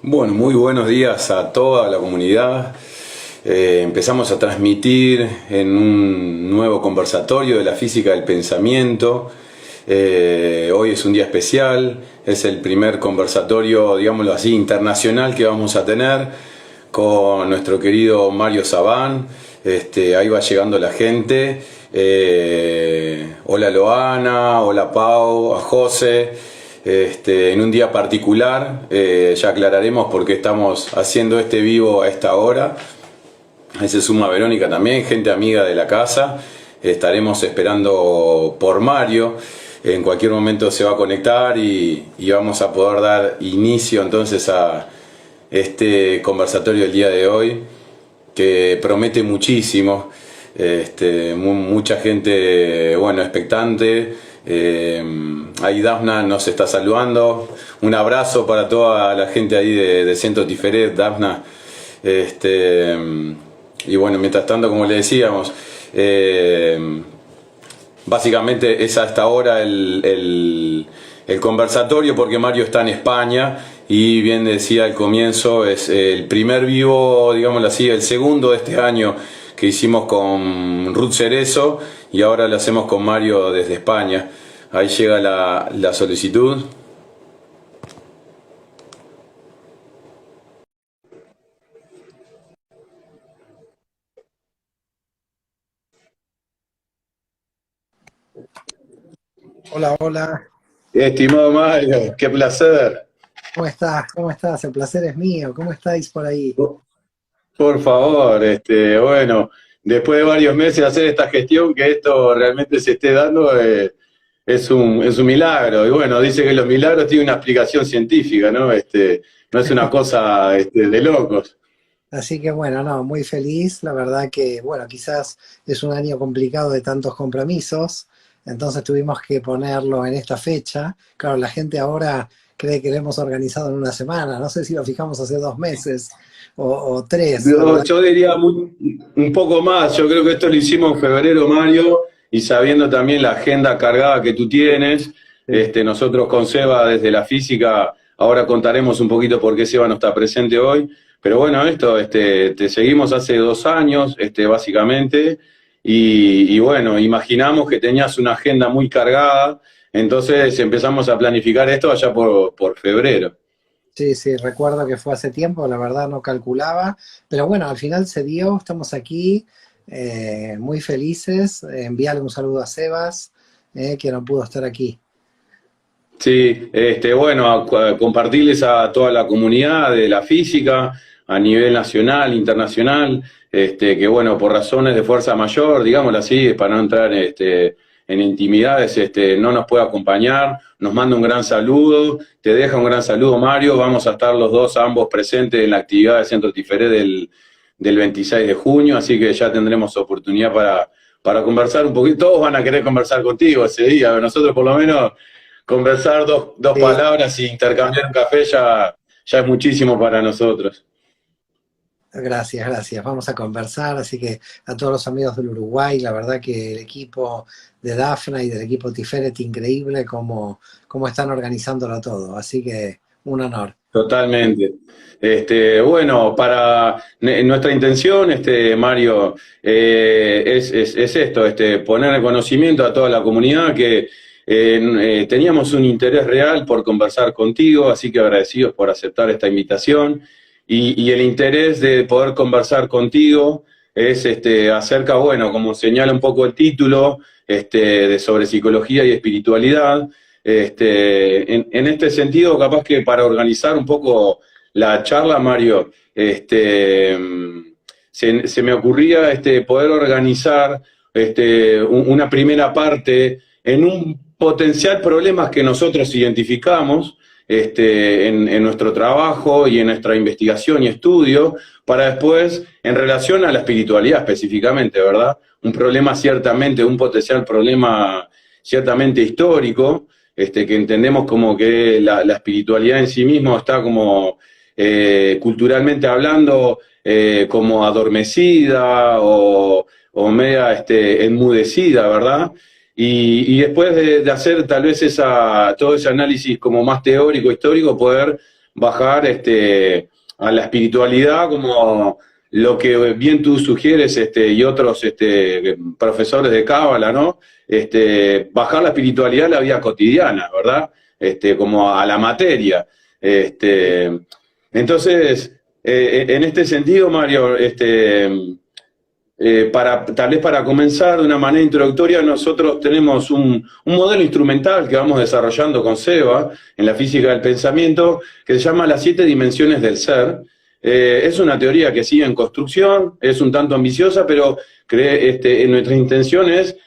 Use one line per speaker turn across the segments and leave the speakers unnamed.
Bueno, muy buenos días a toda la comunidad. Empezamos a transmitir en un nuevo conversatorio de la física del pensamiento. Hoy es un día especial, es el primer conversatorio, digámoslo así, internacional que vamos a tener con nuestro querido Mario Sabán. Ahí va llegando la gente. Hola Loana, hola Pau, a José. En un día particular, ya aclararemos por qué estamos haciendo este vivo a esta hora. Ahí se suma Verónica también, gente amiga de la casa. Estaremos esperando por Mario. En cualquier momento se va a conectar y vamos a poder dar inicio entonces a este conversatorio del día de hoy, que promete muchísimo. Mucha gente, bueno, expectante. Ahí Dafna nos está saludando. Un abrazo para toda la gente ahí de Centro Tiferet, Dafna. Y bueno, mientras tanto, como le decíamos, básicamente es hasta ahora el conversatorio, porque Mario está en España y bien decía al comienzo, es el primer vivo, digámoslo así, el segundo de este año que hicimos con Ruth Cerezo, y ahora lo hacemos con Mario desde España. Ahí llega la solicitud.
Hola, hola.
Estimado Mario, qué placer.
¿Cómo estás? ¿Cómo estás? El placer es mío. ¿Cómo estáis por ahí?
Por favor, bueno, después de varios meses de hacer esta gestión, que esto realmente se esté dando, es un milagro. Y bueno, dice que los milagros tienen una explicación científica, ¿no? No es una cosa, de locos.
Así que bueno, no, muy feliz. La verdad que, bueno, quizás es un año complicado de tantos compromisos, entonces tuvimos que ponerlo en esta fecha. Claro, la gente ahora cree que lo hemos organizado en una semana. No sé si lo fijamos hace 2 meses o tres, la verdad.
Yo diría un poco más. Yo creo que esto lo hicimos en febrero, Mario, y sabiendo también la agenda cargada que tú tienes,
Sí.
nosotros con Seba desde la física, ahora contaremos un poquito por qué Seba no está presente hoy, pero bueno, te seguimos hace 2 años, básicamente, y bueno, imaginamos que tenías una agenda muy cargada, entonces empezamos a planificar esto allá por febrero.
Sí, sí, recuerdo que fue hace tiempo, la verdad no calculaba, pero bueno, al final se dio, estamos aquí, muy felices. Enviarle un saludo a Sebas, que no pudo estar aquí.
Sí, bueno, a compartirles a toda la comunidad de la física a nivel nacional, internacional, que bueno, por razones de fuerza mayor, digámoslo así, para no entrar en intimidades, no nos puede acompañar, nos manda un gran saludo, te deja un gran saludo Mario, vamos a estar los dos, ambos presentes en la actividad de Centro Tiferet del 26 de junio, así que ya tendremos oportunidad para conversar un poquito, todos van a querer conversar contigo ese día, nosotros por lo menos conversar dos
Sí,
palabras y intercambiar un café ya es muchísimo para nosotros.
gracias, gracias. Vamos a conversar, así que a todos los amigos del Uruguay, la verdad que el equipo de Dafna y del equipo Tiferet, increíble cómo están organizándolo todo, así que un honor.
Totalmente. Bueno, nuestra intención, Mario, es esto, poner en conocimiento a toda la comunidad que teníamos un interés real por conversar contigo, así que agradecidos por aceptar esta invitación. Y el interés de poder conversar contigo es acerca, bueno, como señala un poco el título, de sobre psicología y espiritualidad. En este sentido, capaz que para organizar un poco la charla, Mario, se me ocurría poder organizar una primera parte en un potencial problemas que nosotros identificamos en nuestro trabajo y en nuestra investigación y estudio, para después, en relación a la espiritualidad específicamente, ¿verdad? Un problema ciertamente, un potencial problema ciertamente histórico, que entendemos como que la espiritualidad en sí mismo está como, culturalmente hablando, como adormecida o media enmudecida, ¿verdad? Después de hacer tal vez todo ese análisis como más teórico, histórico, poder bajar a la espiritualidad como lo que bien tú sugieres y otros profesores de Cábala, ¿no? Bajar la espiritualidad a la vida cotidiana, ¿verdad? Como a la materia. Entonces, en este sentido, Mario, tal vez para comenzar de una manera introductoria, nosotros tenemos un modelo instrumental que vamos desarrollando con Seba en la física del pensamiento, que se llama las 7 dimensiones del ser. Es una teoría que sigue en construcción, es un tanto ambiciosa, pero en nuestra intención es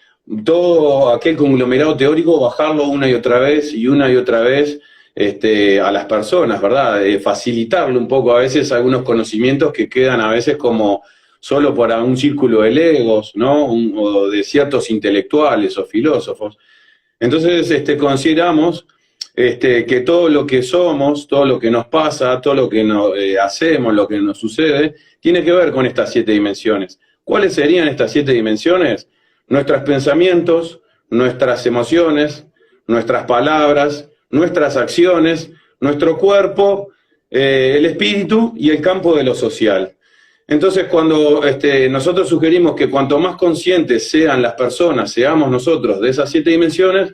todo aquel conglomerado teórico bajarlo una y otra vez a las personas, ¿verdad? Facilitarle un poco a veces algunos conocimientos que quedan a veces como solo para un círculo de legos, ¿no? O de ciertos intelectuales o filósofos. Entonces, consideramos que todo lo que somos, todo lo que nos pasa, todo lo que hacemos, lo que nos sucede, tiene que ver con estas 7 dimensiones. ¿Cuáles serían estas 7 dimensiones? Nuestros pensamientos, nuestras emociones, nuestras palabras, nuestras acciones, nuestro cuerpo, el espíritu y el campo de lo social. Entonces, cuando nosotros sugerimos que cuanto más conscientes sean las personas, seamos nosotros de esas 7 dimensiones,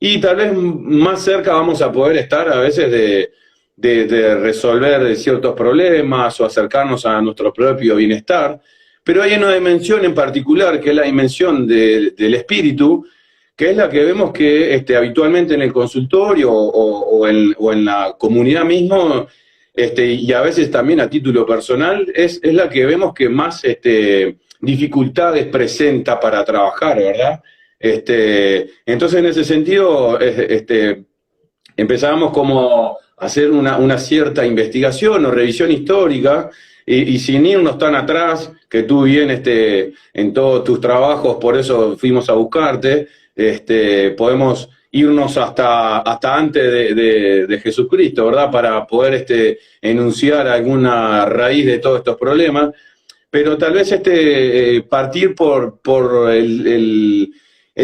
y tal vez más cerca vamos a poder estar a veces de resolver ciertos problemas o acercarnos a nuestro propio bienestar. Pero hay una dimensión en particular, que es la dimensión del espíritu, que es la que vemos que habitualmente en el consultorio o en la comunidad mismo, y a veces también a título personal, es la que vemos que más dificultades presenta para trabajar, ¿verdad? Entonces, en ese sentido, empezábamos como a hacer una cierta investigación o revisión histórica, y sin irnos tan atrás, que tú bien en todos tus trabajos, por eso fuimos a buscarte, podemos irnos hasta antes de Jesucristo, ¿verdad? Para poder enunciar alguna raíz de todos estos problemas, pero tal vez partir por el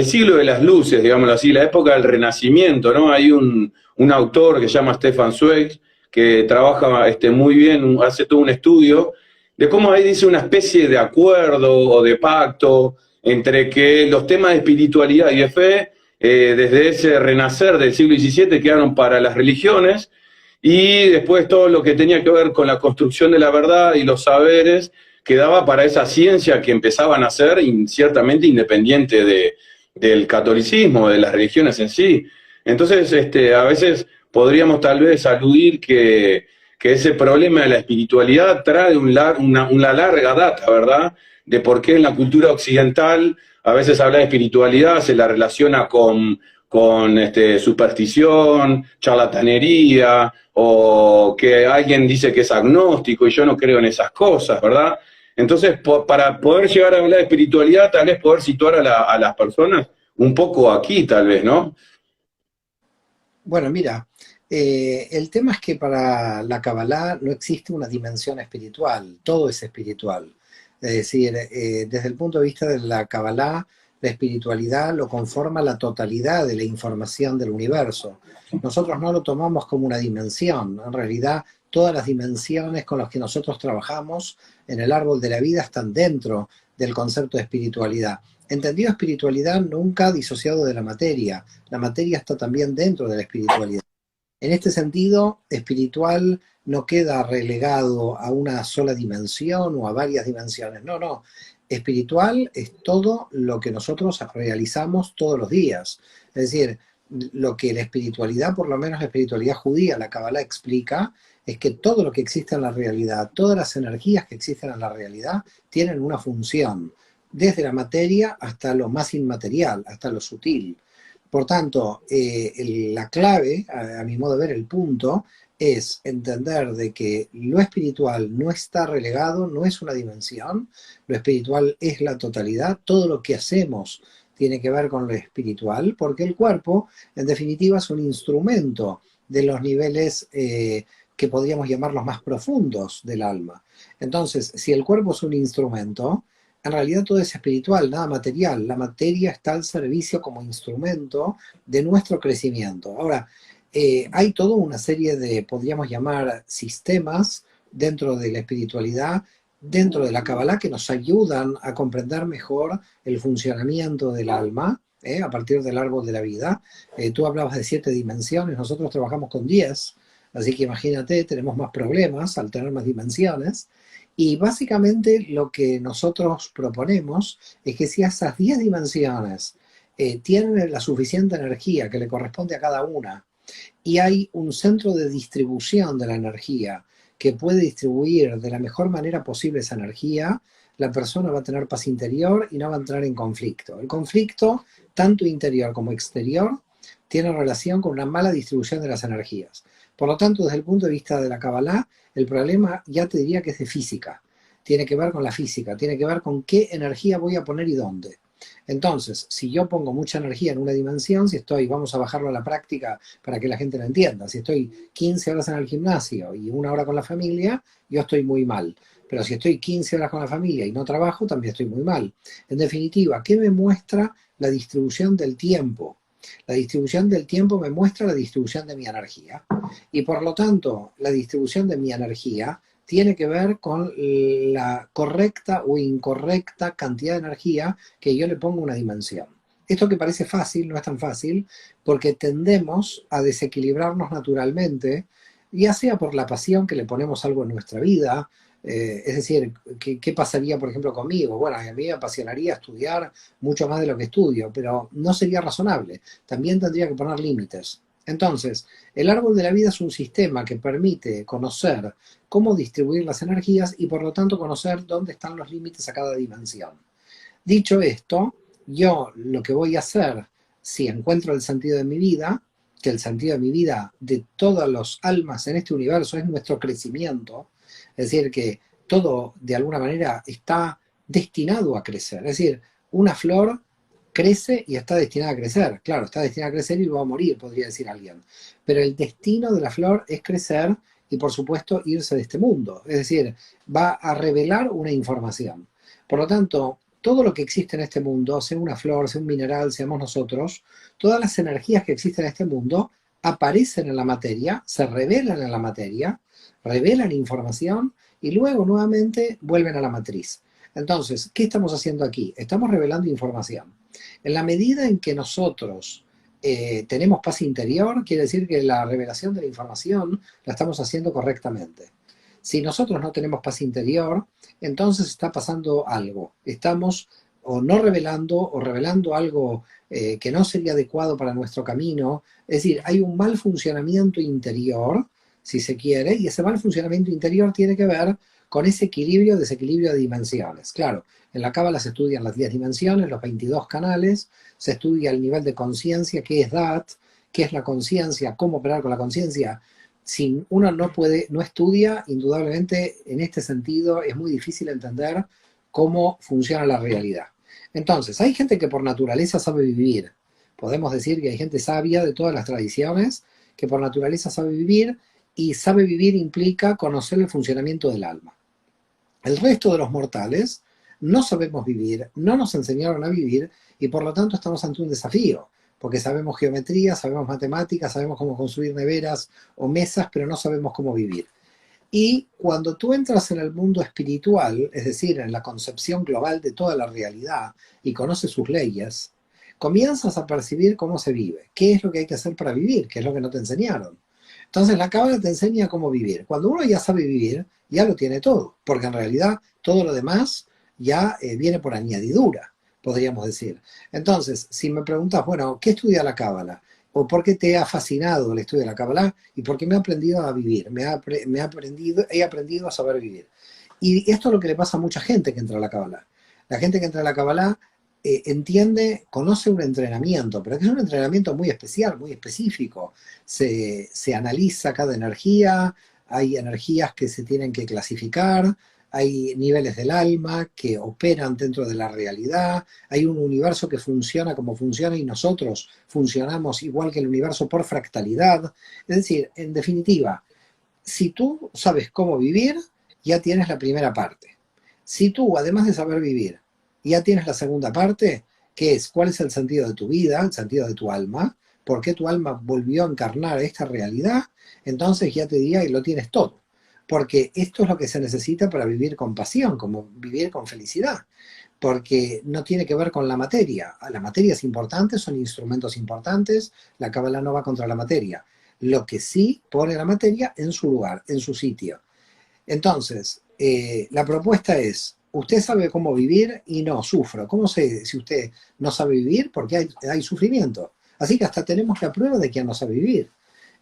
siglo de las luces, digámoslo así, la época del Renacimiento, ¿no? Hay un autor que se llama Stefan Zweig, que trabaja muy bien, hace todo un estudio de cómo ahí dice una especie de acuerdo o de pacto entre que los temas de espiritualidad y de fe, desde ese renacer del siglo XVII, quedaron para las religiones, y después todo lo que tenía que ver con la construcción de la verdad y los saberes quedaba para esa ciencia que empezaban a ser ciertamente independiente del catolicismo, de las religiones en sí. Entonces, a veces podríamos tal vez aludir que ese problema de la espiritualidad trae una larga data, ¿verdad? De por qué en la cultura occidental a veces habla de espiritualidad, se la relaciona con superstición, charlatanería, o que alguien dice que es agnóstico y yo no creo en esas cosas, ¿verdad? Entonces, para poder llegar a hablar de espiritualidad, tal vez poder situar a las personas un poco aquí, tal vez, ¿no?
Bueno, mira, el tema es que para la Kabbalah no existe una dimensión espiritual, todo es espiritual. Es decir, desde el punto de vista de la Kabbalah, la espiritualidad lo conforma la totalidad de la información del universo. Nosotros no lo tomamos como una dimensión, en realidad todas las dimensiones con las que nosotros trabajamos en el árbol de la vida están dentro del concepto de espiritualidad. Entendido espiritualidad nunca disociado de la materia está también dentro de la espiritualidad. En este sentido, espiritual no queda relegado a una sola dimensión o a varias dimensiones, no, no. Espiritual es todo lo que nosotros realizamos todos los días. Es decir, lo que la espiritualidad, por lo menos la espiritualidad judía, la Kabbalah explica, es que todo lo que existe en la realidad, todas las energías que existen en la realidad, tienen una función, desde la materia hasta lo más inmaterial, hasta lo sutil. Por tanto, la clave, a mi modo de ver, el punto, es entender de que lo espiritual no está relegado, no es una dimensión, lo espiritual es la totalidad, todo lo que hacemos tiene que ver con lo espiritual, porque el cuerpo, en definitiva, es un instrumento de los niveles que podríamos llamar los más profundos del alma. Entonces, si el cuerpo es un instrumento, en realidad todo es espiritual, nada material. La materia está al servicio como instrumento de nuestro crecimiento. Ahora, Hay toda una serie de, podríamos llamar, sistemas dentro de la espiritualidad, dentro de la Kabbalah, que nos ayudan a comprender mejor el funcionamiento del alma, a partir del árbol de la vida. Tú hablabas de 7 dimensiones, nosotros trabajamos con 10, así que imagínate, tenemos más problemas al tener más dimensiones. Y básicamente lo que nosotros proponemos es que si esas 10 dimensiones tienen la suficiente energía que le corresponde a cada una, y hay un centro de distribución de la energía que puede distribuir de la mejor manera posible esa energía, la persona va a tener paz interior y no va a entrar en conflicto. El conflicto, tanto interior como exterior, tiene relación con una mala distribución de las energías. Por lo tanto, desde el punto de vista de la Kabbalah, el problema ya te diría que es de física. Tiene que ver con la física, tiene que ver con qué energía voy a poner y dónde. Entonces, si yo pongo mucha energía en una dimensión, si estoy, vamos a bajarlo a la práctica para que la gente lo entienda, si estoy 15 horas en el gimnasio y 1 hora con la familia, yo estoy muy mal. Pero si estoy 15 horas con la familia y no trabajo, también estoy muy mal. En definitiva, ¿qué me muestra la distribución del tiempo? La distribución del tiempo me muestra la distribución de mi energía. Y por lo tanto, la distribución de mi energía tiene que ver con la correcta o incorrecta cantidad de energía que yo le pongo a una dimensión. Esto que parece fácil, no es tan fácil, porque tendemos a desequilibrarnos naturalmente, ya sea por la pasión que le ponemos a algo en nuestra vida, es decir, ¿qué pasaría, por ejemplo, conmigo? Bueno, a mí me apasionaría estudiar mucho más de lo que estudio, pero no sería razonable. También tendría que poner límites. Entonces, el árbol de la vida es un sistema que permite conocer cómo distribuir las energías y por lo tanto conocer dónde están los límites a cada dimensión. Dicho esto, yo lo que voy a hacer, si encuentro el sentido de mi vida, que el sentido de mi vida de todas las almas en este universo es nuestro crecimiento, es decir, que todo de alguna manera está destinado a crecer, es decir, una flor crece y está destinada a crecer, claro, está destinada a crecer y luego a morir, podría decir alguien, pero el destino de la flor es crecer y por supuesto irse de este mundo, es decir, va a revelar una información. Por lo tanto, todo lo que existe en este mundo, sea una flor, sea un mineral, seamos nosotros, todas las energías que existen en este mundo aparecen en la materia, se revelan en la materia, revelan información y luego nuevamente vuelven a la matriz. Entonces, ¿qué estamos haciendo aquí? Estamos revelando información. En la medida en que nosotros tenemos paz interior, quiere decir que la revelación de la información la estamos haciendo correctamente. Si nosotros no tenemos paz interior, entonces está pasando algo. Estamos o no revelando o revelando algo que no sería adecuado para nuestro camino. Es decir, hay un mal funcionamiento interior, si se quiere, y ese mal funcionamiento interior tiene que ver con ese equilibrio, desequilibrio de dimensiones. Claro, en la Cábala se estudian las 10 dimensiones, los 22 canales, se estudia el nivel de conciencia, qué es Dat, qué es la conciencia, cómo operar con la conciencia. Si uno no estudia, indudablemente en este sentido es muy difícil entender cómo funciona la realidad. Entonces, hay gente que por naturaleza sabe vivir. Podemos decir que hay gente sabia de todas las tradiciones que por naturaleza sabe vivir, y sabe vivir implica conocer el funcionamiento del alma. El resto de los mortales no sabemos vivir, no nos enseñaron a vivir y por lo tanto estamos ante un desafío, porque sabemos geometría, sabemos matemáticas, sabemos cómo construir neveras o mesas, pero no sabemos cómo vivir. Y cuando tú entras en el mundo espiritual, es decir, en la concepción global de toda la realidad y conoces sus leyes, comienzas a percibir cómo se vive, qué es lo que hay que hacer para vivir, qué es lo que no te enseñaron. Entonces la Cábala te enseña cómo vivir. Cuando uno ya sabe vivir, ya lo tiene todo, porque en realidad todo lo demás ya viene por añadidura, podríamos decir. Entonces, si me preguntas, bueno, ¿qué estudia la Cábala? ¿O por qué te ha fascinado el estudio de la Cábala? ¿Y por qué me he aprendido a vivir? He aprendido a saber vivir. Y esto es lo que le pasa a mucha gente que entra a la Cábala. La gente que entra a la Cábala entiende, conoce un entrenamiento, pero que es un entrenamiento muy especial, muy específico. Se analiza cada energía, hay energías que se tienen que clasificar, hay niveles del alma que operan dentro de la realidad, hay un universo que funciona como funciona y nosotros funcionamos igual que el universo por fractalidad. Es decir, en definitiva, si tú sabes cómo vivir, ya tienes la primera parte. Si tú, además de saber vivir, ya tienes la segunda parte, que es cuál es el sentido de tu vida, el sentido de tu alma, por qué tu alma volvió a encarnar esta realidad, entonces ya te diría que lo tienes todo. Porque esto es lo que se necesita para vivir con pasión, como vivir con felicidad. Porque no tiene que ver con la materia. La materia es importante, son instrumentos importantes, la Cábala no va contra la materia. Lo que sí pone la materia en su lugar, en su sitio. Entonces, la propuesta es, usted sabe cómo vivir y no, sufro. ¿Cómo sé si usted no sabe vivir? Porque hay sufrimiento. Así que hasta tenemos la prueba de quien no sabe vivir.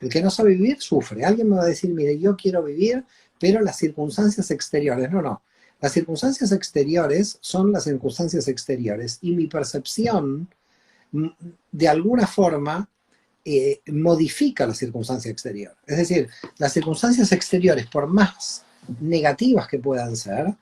El que no sabe vivir sufre. Alguien me va a decir, mire, yo quiero vivir, pero las circunstancias exteriores. No, no. Las circunstancias exteriores son las circunstancias exteriores y mi percepción, de alguna forma, modifica la circunstancia exterior. Es decir, las circunstancias exteriores, por más negativas que puedan ser,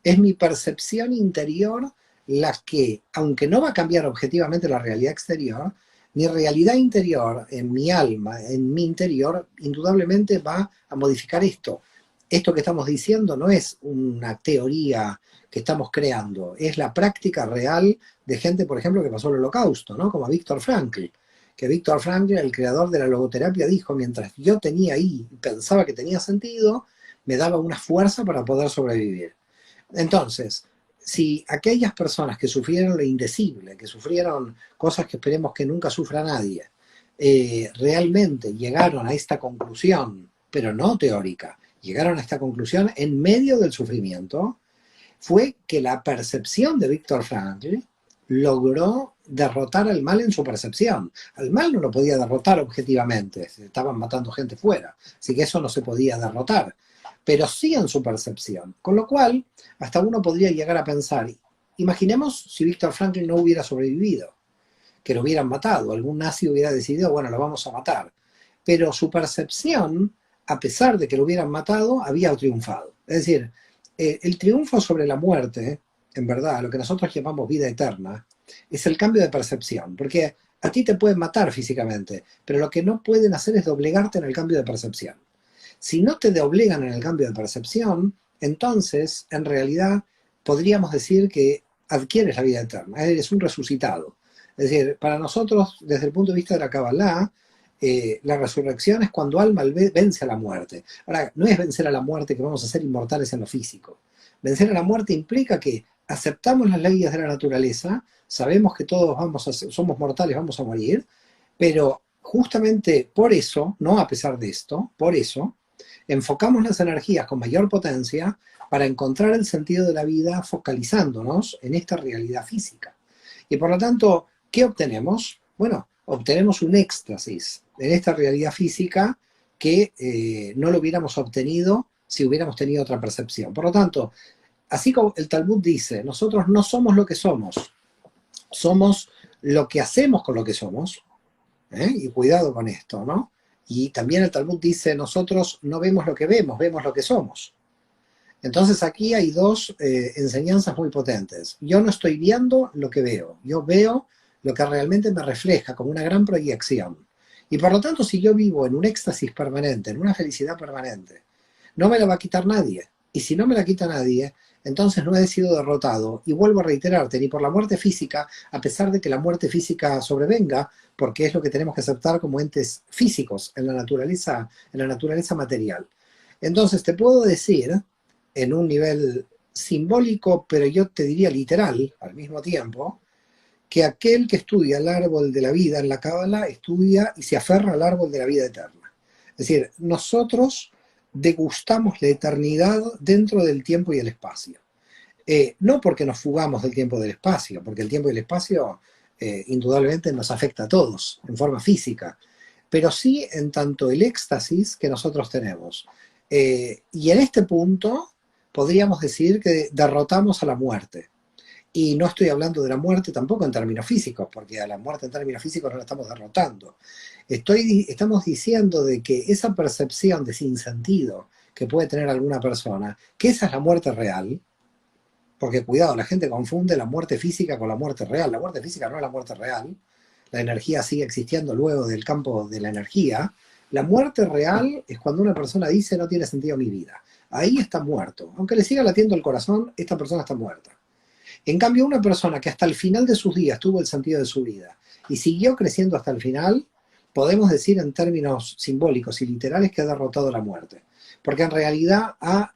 es mi percepción interior la que, aunque no va a cambiar objetivamente la realidad exterior, mi realidad interior, en mi alma, en mi interior, indudablemente va a modificar esto. Esto que estamos diciendo no es una teoría que estamos creando, es la práctica real de gente, por ejemplo, que pasó el Holocausto, ¿no? Como Víctor Frankl, que Víctor Frankl, el creador de la logoterapia, dijo, mientras yo tenía ahí y pensaba que tenía sentido, me daba una fuerza para poder sobrevivir. Entonces, si aquellas personas que sufrieron lo indecible, que sufrieron cosas que esperemos que nunca sufra nadie, realmente llegaron a esta conclusión, pero no teórica, llegaron a esta conclusión en medio del sufrimiento, fue que la percepción de Víctor Frankl logró derrotar al mal en su percepción. Al mal no lo podía derrotar objetivamente, se estaban matando gente fuera, así que eso no se podía derrotar, pero sí en su percepción. Con lo cual, hasta uno podría llegar a pensar, imaginemos si Víctor Frankl no hubiera sobrevivido, que lo hubieran matado, algún nazi hubiera decidido, bueno, lo vamos a matar, pero su percepción, a pesar de que lo hubieran matado, había triunfado. Es decir, el triunfo sobre la muerte, en verdad, lo que nosotros llamamos vida eterna, es el cambio de percepción, porque a ti te pueden matar físicamente, pero lo que no pueden hacer es doblegarte en el cambio de percepción. Si no te doblegan en el cambio de percepción, entonces, en realidad, podríamos decir que adquieres la vida eterna, eres un resucitado. Es decir, para nosotros, desde el punto de vista de la Kabbalah, la resurrección es cuando alma vence a la muerte. Ahora, no es vencer a la muerte que vamos a ser inmortales en lo físico. Vencer a la muerte implica que aceptamos las leyes de la naturaleza, sabemos que todos somos mortales, vamos a morir, pero justamente por eso, no a pesar de esto, por eso, enfocamos las energías con mayor potencia para encontrar el sentido de la vida focalizándonos en esta realidad física. Y por lo tanto, ¿qué obtenemos? Bueno, obtenemos un éxtasis en esta realidad física que no lo hubiéramos obtenido si hubiéramos tenido otra percepción. Por lo tanto, así como el Talmud dice, nosotros no somos lo que somos lo que hacemos con lo que somos, y cuidado con esto, ¿no? Y también el Talmud dice, nosotros no vemos lo que vemos, vemos lo que somos. Entonces aquí hay dos enseñanzas muy potentes. Yo no estoy viendo lo que veo, yo veo lo que realmente me refleja como una gran proyección. Y por lo tanto, si yo vivo en un éxtasis permanente, en una felicidad permanente, no me la va a quitar nadie. Y si no me la quita nadie, entonces no he sido derrotado. Y vuelvo a reiterarte, ni por la muerte física, a pesar de que la muerte física sobrevenga, porque es lo que tenemos que aceptar como entes físicos en la naturaleza material. Entonces te puedo decir, en un nivel simbólico, pero yo te diría literal al mismo tiempo, que aquel que estudia el árbol de la vida en la Cábala estudia y se aferra al árbol de la vida eterna. Es decir, nosotros degustamos la eternidad dentro del tiempo y el espacio. No porque nos fugamos del tiempo y del espacio, porque el tiempo y el espacio indudablemente nos afecta a todos en forma física, pero sí en tanto el éxtasis que nosotros tenemos. Y en este punto podríamos decir que derrotamos a la muerte. Y no estoy hablando de la muerte tampoco en términos físicos, porque a la muerte en términos físicos no la estamos derrotando. Estamos diciendo de que esa percepción de sinsentido que puede tener alguna persona, que esa es la muerte real, porque cuidado, la gente confunde la muerte física con la muerte real. La muerte física no es la muerte real, la energía sigue existiendo luego del campo de la energía. La muerte real es cuando una persona dice no tiene sentido mi vida. Ahí está muerto. Aunque le siga latiendo el corazón, esta persona está muerta. En cambio, una persona que hasta el final de sus días tuvo el sentido de su vida y siguió creciendo hasta el final, podemos decir en términos simbólicos y literales que ha derrotado la muerte, porque en realidad ha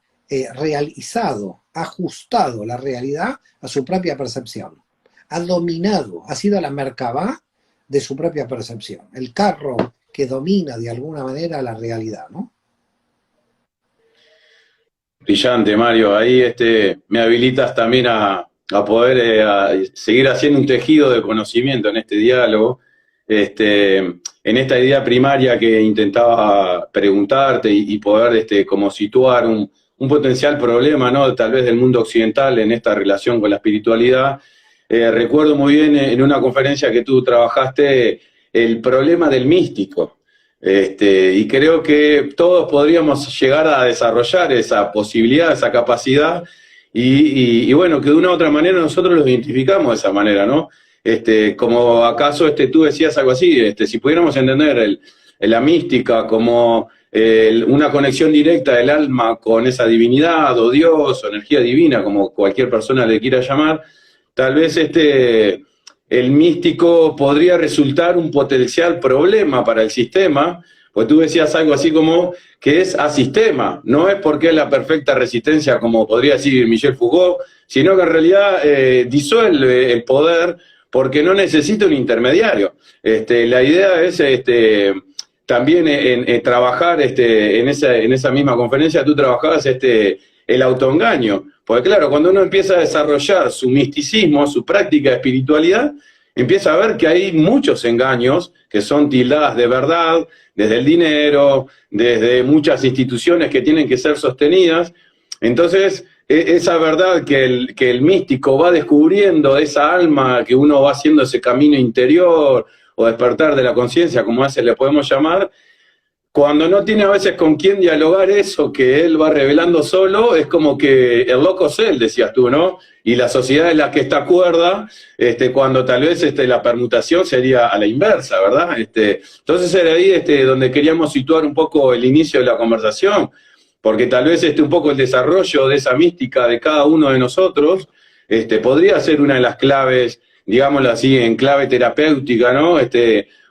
realizado, ha ajustado la realidad a su propia percepción, ha dominado, ha sido la Merkabah de su propia percepción, el carro que domina de alguna manera la realidad, ¿no?
Brillante, Mario. Ahí me habilitas también a poder a seguir haciendo un tejido de conocimiento en este diálogo. En esta idea primaria que intentaba preguntarte y poder como situar un potencial problema, ¿no? Tal vez del mundo occidental en esta relación con la espiritualidad. Recuerdo muy bien en una conferencia que tú trabajaste el problema del místico. Y creo que todos podríamos llegar a desarrollar esa posibilidad, esa capacidad, y bueno, que de una u otra manera nosotros los identificamos de esa manera, ¿no? Como acaso tú decías algo así, si pudiéramos entender la mística como una conexión directa del alma con esa divinidad o Dios o energía divina, como cualquier persona le quiera llamar, tal vez el místico podría resultar un potencial problema para el sistema, pues tú decías algo así como que es asistema, no es porque es la perfecta resistencia, como podría decir Michel Foucault, sino que en realidad disuelve el poder porque no necesita un intermediario. La idea es también en trabajar en esa misma conferencia, tú trabajabas el autoengaño. Porque claro, cuando uno empieza a desarrollar su misticismo, su práctica de espiritualidad, empieza a ver que hay muchos engaños que son tildadas de verdad, desde el dinero, desde muchas instituciones que tienen que ser sostenidas. Entonces, esa verdad que el místico va descubriendo, esa alma que uno va haciendo ese camino interior o despertar de la conciencia, como a veces le podemos llamar, cuando no tiene a veces con quién dialogar eso que él va revelando solo, es como que el loco es él, decías tú, ¿no? Y la sociedad es la que está cuerda, cuando tal vez la permutación sería a la inversa, ¿verdad? Entonces era ahí donde queríamos situar un poco el inicio de la conversación, porque tal vez un poco el desarrollo de esa mística de cada uno de nosotros podría ser una de las claves, digámoslo así, en clave terapéutica, ¿no?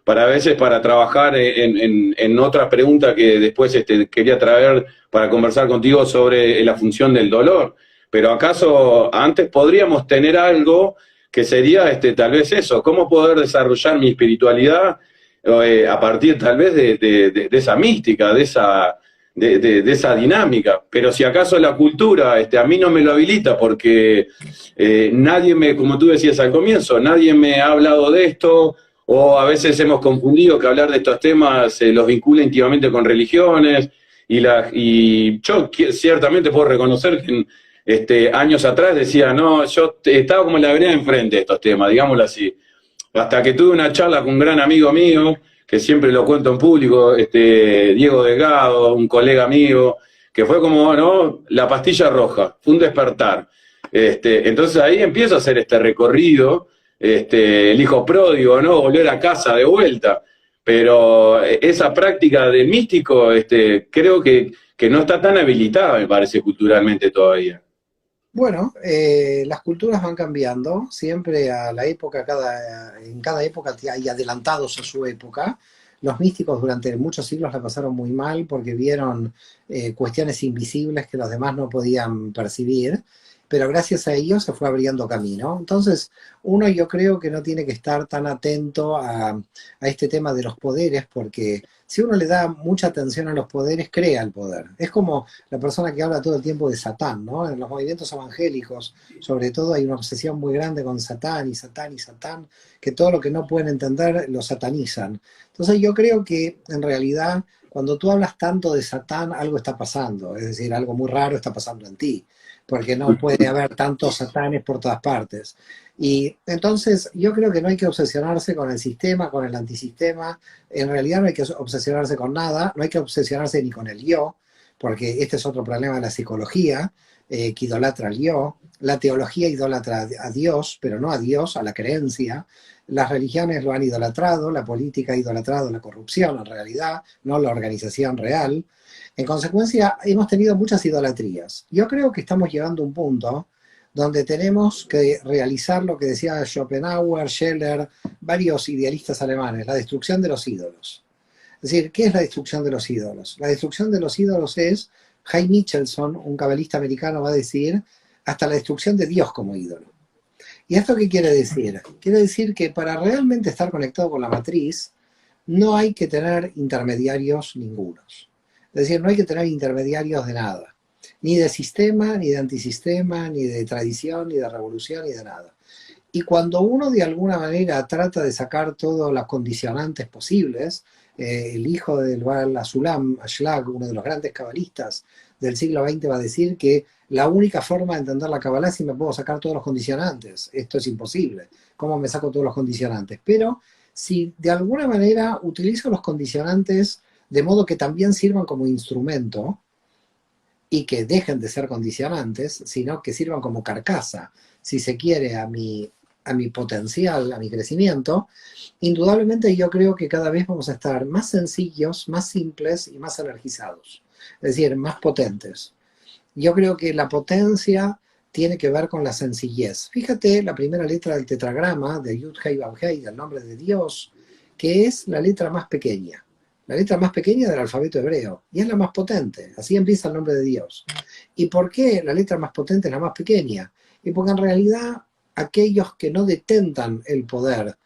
Para a veces para trabajar en otra pregunta que después quería traer para conversar contigo sobre la función del dolor. Pero acaso antes podríamos tener algo que sería tal vez eso, cómo poder desarrollar mi espiritualidad a partir tal vez de esa mística, de esa dinámica. Pero si acaso la cultura a mí no me lo habilita porque nadie como tú decías al comienzo, nadie me ha hablado de esto, o a veces hemos confundido que hablar de estos temas los vincula íntimamente con religiones, y yo ciertamente puedo reconocer que años atrás decía, no, yo estaba como en la vereda enfrente de estos temas, digámoslo así, hasta que tuve una charla con un gran amigo mío, que siempre lo cuento en público, Diego Delgado, un colega mío, que fue como, ¿no?, la pastilla roja, fue un despertar. Entonces ahí empiezo a hacer este recorrido, el hijo pródigo, ¿no?, volver a casa de vuelta. Pero esa práctica del místico, creo que no está tan habilitada, me parece, culturalmente todavía.
Bueno, las culturas van cambiando, siempre a la época, en cada época hay adelantados a su época. Los místicos durante muchos siglos la pasaron muy mal porque vieron cuestiones invisibles que los demás no podían percibir, pero gracias a ellos se fue abriendo camino. Entonces, uno yo creo que no tiene que estar tan atento a este tema de los poderes, porque si uno le da mucha atención a los poderes, crea el poder. Es como la persona que habla todo el tiempo de Satán, ¿no? En los movimientos evangélicos, sobre todo, hay una obsesión muy grande con Satán y Satán y Satán, que todo lo que no pueden entender lo satanizan. Entonces yo creo que en realidad cuando tú hablas tanto de Satán, algo está pasando, es decir, algo muy raro está pasando en ti, porque no puede haber tantos satanes por todas partes. Y entonces yo creo que no hay que obsesionarse con el sistema, con el antisistema, en realidad no hay que obsesionarse con nada, no hay que obsesionarse ni con el yo, porque este es otro problema de la psicología, que idolatra al yo, la teología idolatra a Dios, pero no a Dios, a la creencia, las religiones lo han idolatrado, la política ha idolatrado la corrupción en realidad, no la organización real. En consecuencia, hemos tenido muchas idolatrías. Yo creo que estamos llegando a un punto donde tenemos que realizar lo que decía Schopenhauer, Scheller, varios idealistas alemanes, la destrucción de los ídolos. Es decir, ¿qué es la destrucción de los ídolos? La destrucción de los ídolos es, Hay Michelson, un cabalista americano, va a decir, hasta la destrucción de Dios como ídolo. ¿Y esto qué quiere decir? Quiere decir que para realmente estar conectado con la matriz, no hay que tener intermediarios ningunos. Es decir, no hay que tener intermediarios de nada. Ni de sistema, ni de antisistema, ni de tradición, ni de revolución, ni de nada. Y cuando uno de alguna manera trata de sacar todos los condicionantes posibles, el hijo del Baal Asulam, Ashlag, uno de los grandes cabalistas del siglo XX, va a decir que la única forma de entender la Kabbalah es si me puedo sacar todos los condicionantes. Esto es imposible. ¿Cómo me saco todos los condicionantes? Pero si de alguna manera utilizo los condicionantes de modo que también sirvan como instrumento y que dejen de ser condicionantes, sino que sirvan como carcasa, si se quiere, a mi potencial, a mi crecimiento, indudablemente yo creo que cada vez vamos a estar más sencillos, más simples y más energizados. Es decir, más potentes. Yo creo que la potencia tiene que ver con la sencillez. Fíjate la primera letra del tetragrama de Yud-Hei Vav-Hei, del nombre de Dios, que es la letra más pequeña. La letra más pequeña del alfabeto hebreo. Y es la más potente. Así empieza el nombre de Dios. ¿Y por qué la letra más potente es la más pequeña? Y porque en realidad aquellos que no detentan el poder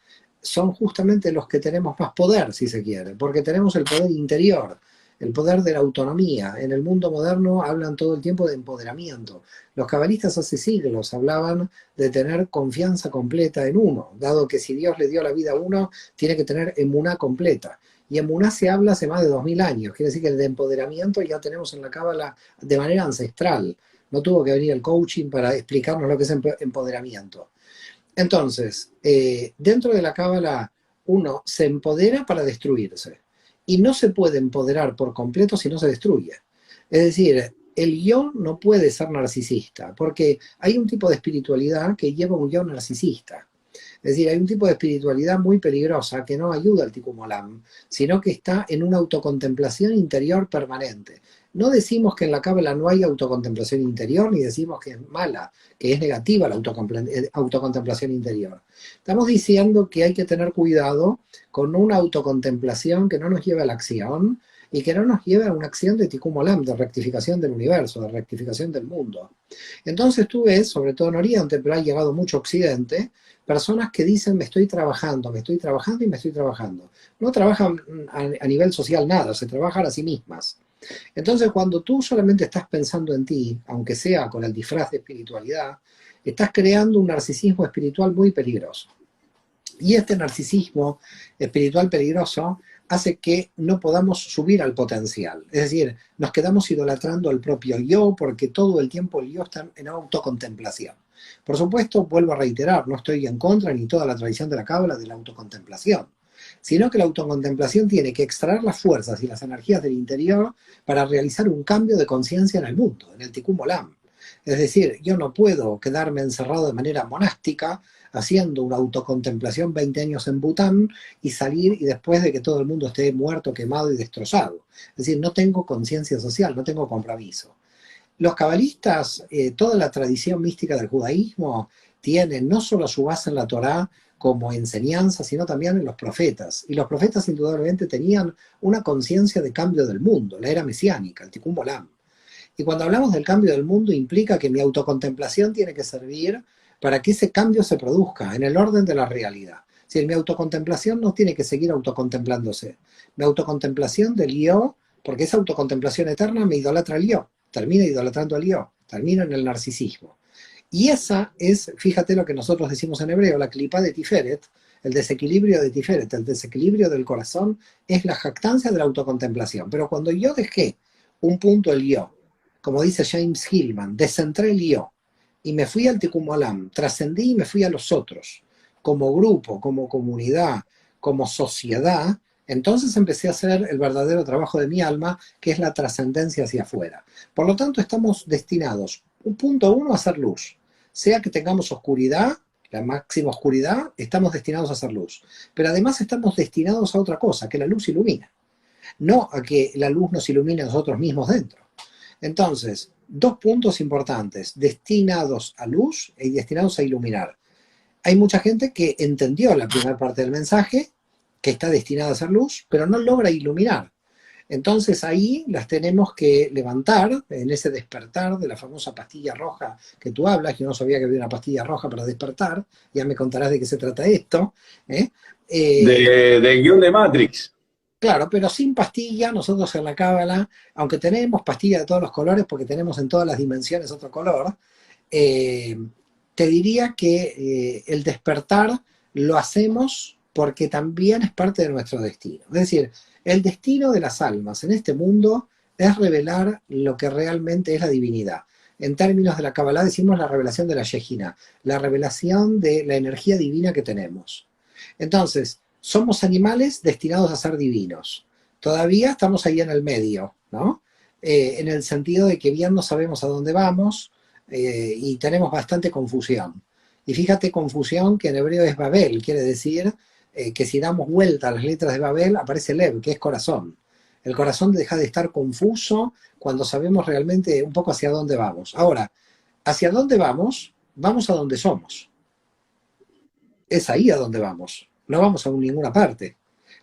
son justamente los que tenemos más poder, si se quiere. Porque tenemos el poder interior. El poder de la autonomía. En el mundo moderno hablan todo el tiempo de empoderamiento. Los cabalistas hace siglos hablaban de tener confianza completa en uno, dado que si Dios le dio la vida a uno, tiene que tener emuná completa. Y emuná se habla hace más de 2000 años. Quiere decir que el de empoderamiento ya tenemos en la Cábala de manera ancestral. No tuvo que venir el coaching para explicarnos lo que es empoderamiento. Entonces, dentro de la Cábala, uno se empodera para destruirse. Y no se puede empoderar por completo si no se destruye. Es decir, el yo no puede ser narcisista, porque hay un tipo de espiritualidad que lleva un yo narcisista. Es decir, hay un tipo de espiritualidad muy peligrosa que no ayuda al Tikkun Olam, sino que está en una autocontemplación interior permanente. No decimos que en la Cábala no hay autocontemplación interior, ni decimos que es mala, que es negativa la autocontemplación interior. Estamos diciendo que hay que tener cuidado con una autocontemplación que no nos lleve a la acción y que no nos lleve a una acción de Tikkun Olam, de rectificación del universo, de rectificación del mundo. Entonces tú ves, sobre todo en Oriente, pero ha llegado mucho a Occidente, personas que dicen me estoy trabajando y me estoy trabajando. No trabajan a nivel social nada, se trabajan a sí mismas. Entonces cuando tú solamente estás pensando en ti, aunque sea con el disfraz de espiritualidad, estás creando un narcisismo espiritual muy peligroso. Y este narcisismo espiritual peligroso hace que no podamos subir al potencial. Es decir, nos quedamos idolatrando al propio yo porque todo el tiempo el yo está en autocontemplación. Por supuesto, vuelvo a reiterar, no estoy en contra ni toda la tradición de la Cábala de la autocontemplación, sino que la autocontemplación tiene que extraer las fuerzas y las energías del interior para realizar un cambio de conciencia en el mundo, en el Tikkun Olam. Es decir, yo no puedo quedarme encerrado de manera monástica haciendo una autocontemplación 20 años en Bután y salir y después de que todo el mundo esté muerto, quemado y destrozado. Es decir, no tengo conciencia social, no tengo compromiso. Los cabalistas, toda la tradición mística del judaísmo tiene no solo su base en la Torá como enseñanza, sino también en los profetas. Y los profetas indudablemente tenían una conciencia de cambio del mundo, la era mesiánica, el Tikkun Olam. Y cuando hablamos del cambio del mundo implica que mi autocontemplación tiene que servir para que ese cambio se produzca en el orden de la realidad. Es decir, mi autocontemplación no tiene que seguir autocontemplándose. Mi autocontemplación del yo, porque esa autocontemplación eterna me idolatra al yo, termina idolatrando al yo, termina en el narcisismo. Y esa es, fíjate lo que nosotros decimos en hebreo, la clipa de Tiferet, el desequilibrio de Tiferet, el desequilibrio del corazón, es la jactancia de la autocontemplación. Pero cuando yo dejé un punto el yo, como dice James Hillman, descentré el yo y me fui al Tikkun Olam, trascendí y me fui a los otros, como grupo, como comunidad, como sociedad, entonces empecé a hacer el verdadero trabajo de mi alma, que es la trascendencia hacia afuera. Por lo tanto, estamos destinados, punto uno, a hacer luz. Sea que tengamos oscuridad, la máxima oscuridad, estamos destinados a hacer luz. Pero además estamos destinados a otra cosa, que la luz ilumina. No a que la luz nos ilumine a nosotros mismos dentro. Entonces, dos puntos importantes, destinados a luz y destinados a iluminar. Hay mucha gente que entendió la primera parte del mensaje, que está destinada a ser luz, pero no logra iluminar. Entonces ahí las tenemos que levantar en ese despertar de la famosa pastilla roja que tú hablas. Yo no sabía que había una pastilla roja para despertar, ya me contarás de qué se trata esto. ¿Eh?
Del guión de Matrix.
Claro, pero sin pastilla, nosotros en la Cábala, aunque tenemos pastilla de todos los colores, porque tenemos en todas las dimensiones otro color, eh, te diría que el despertar lo hacemos porque también es parte de nuestro destino. Es decir, el destino de las almas en este mundo es revelar lo que realmente es la divinidad. En términos de la Kabbalah decimos la revelación de la Shejina, la revelación de la energía divina que tenemos. Entonces, somos animales destinados a ser divinos. Todavía estamos ahí en el medio, ¿no? En el sentido de que bien no sabemos a dónde vamos y tenemos bastante confusión. Y fíjate, confusión que en hebreo es Babel, quiere decir que si damos vuelta a las letras de Babel aparece Lev, que es corazón. El corazón deja de estar confuso cuando sabemos realmente un poco hacia dónde vamos. Ahora, ¿hacia dónde vamos? Vamos a donde somos. Es ahí a donde vamos. No vamos a ninguna parte.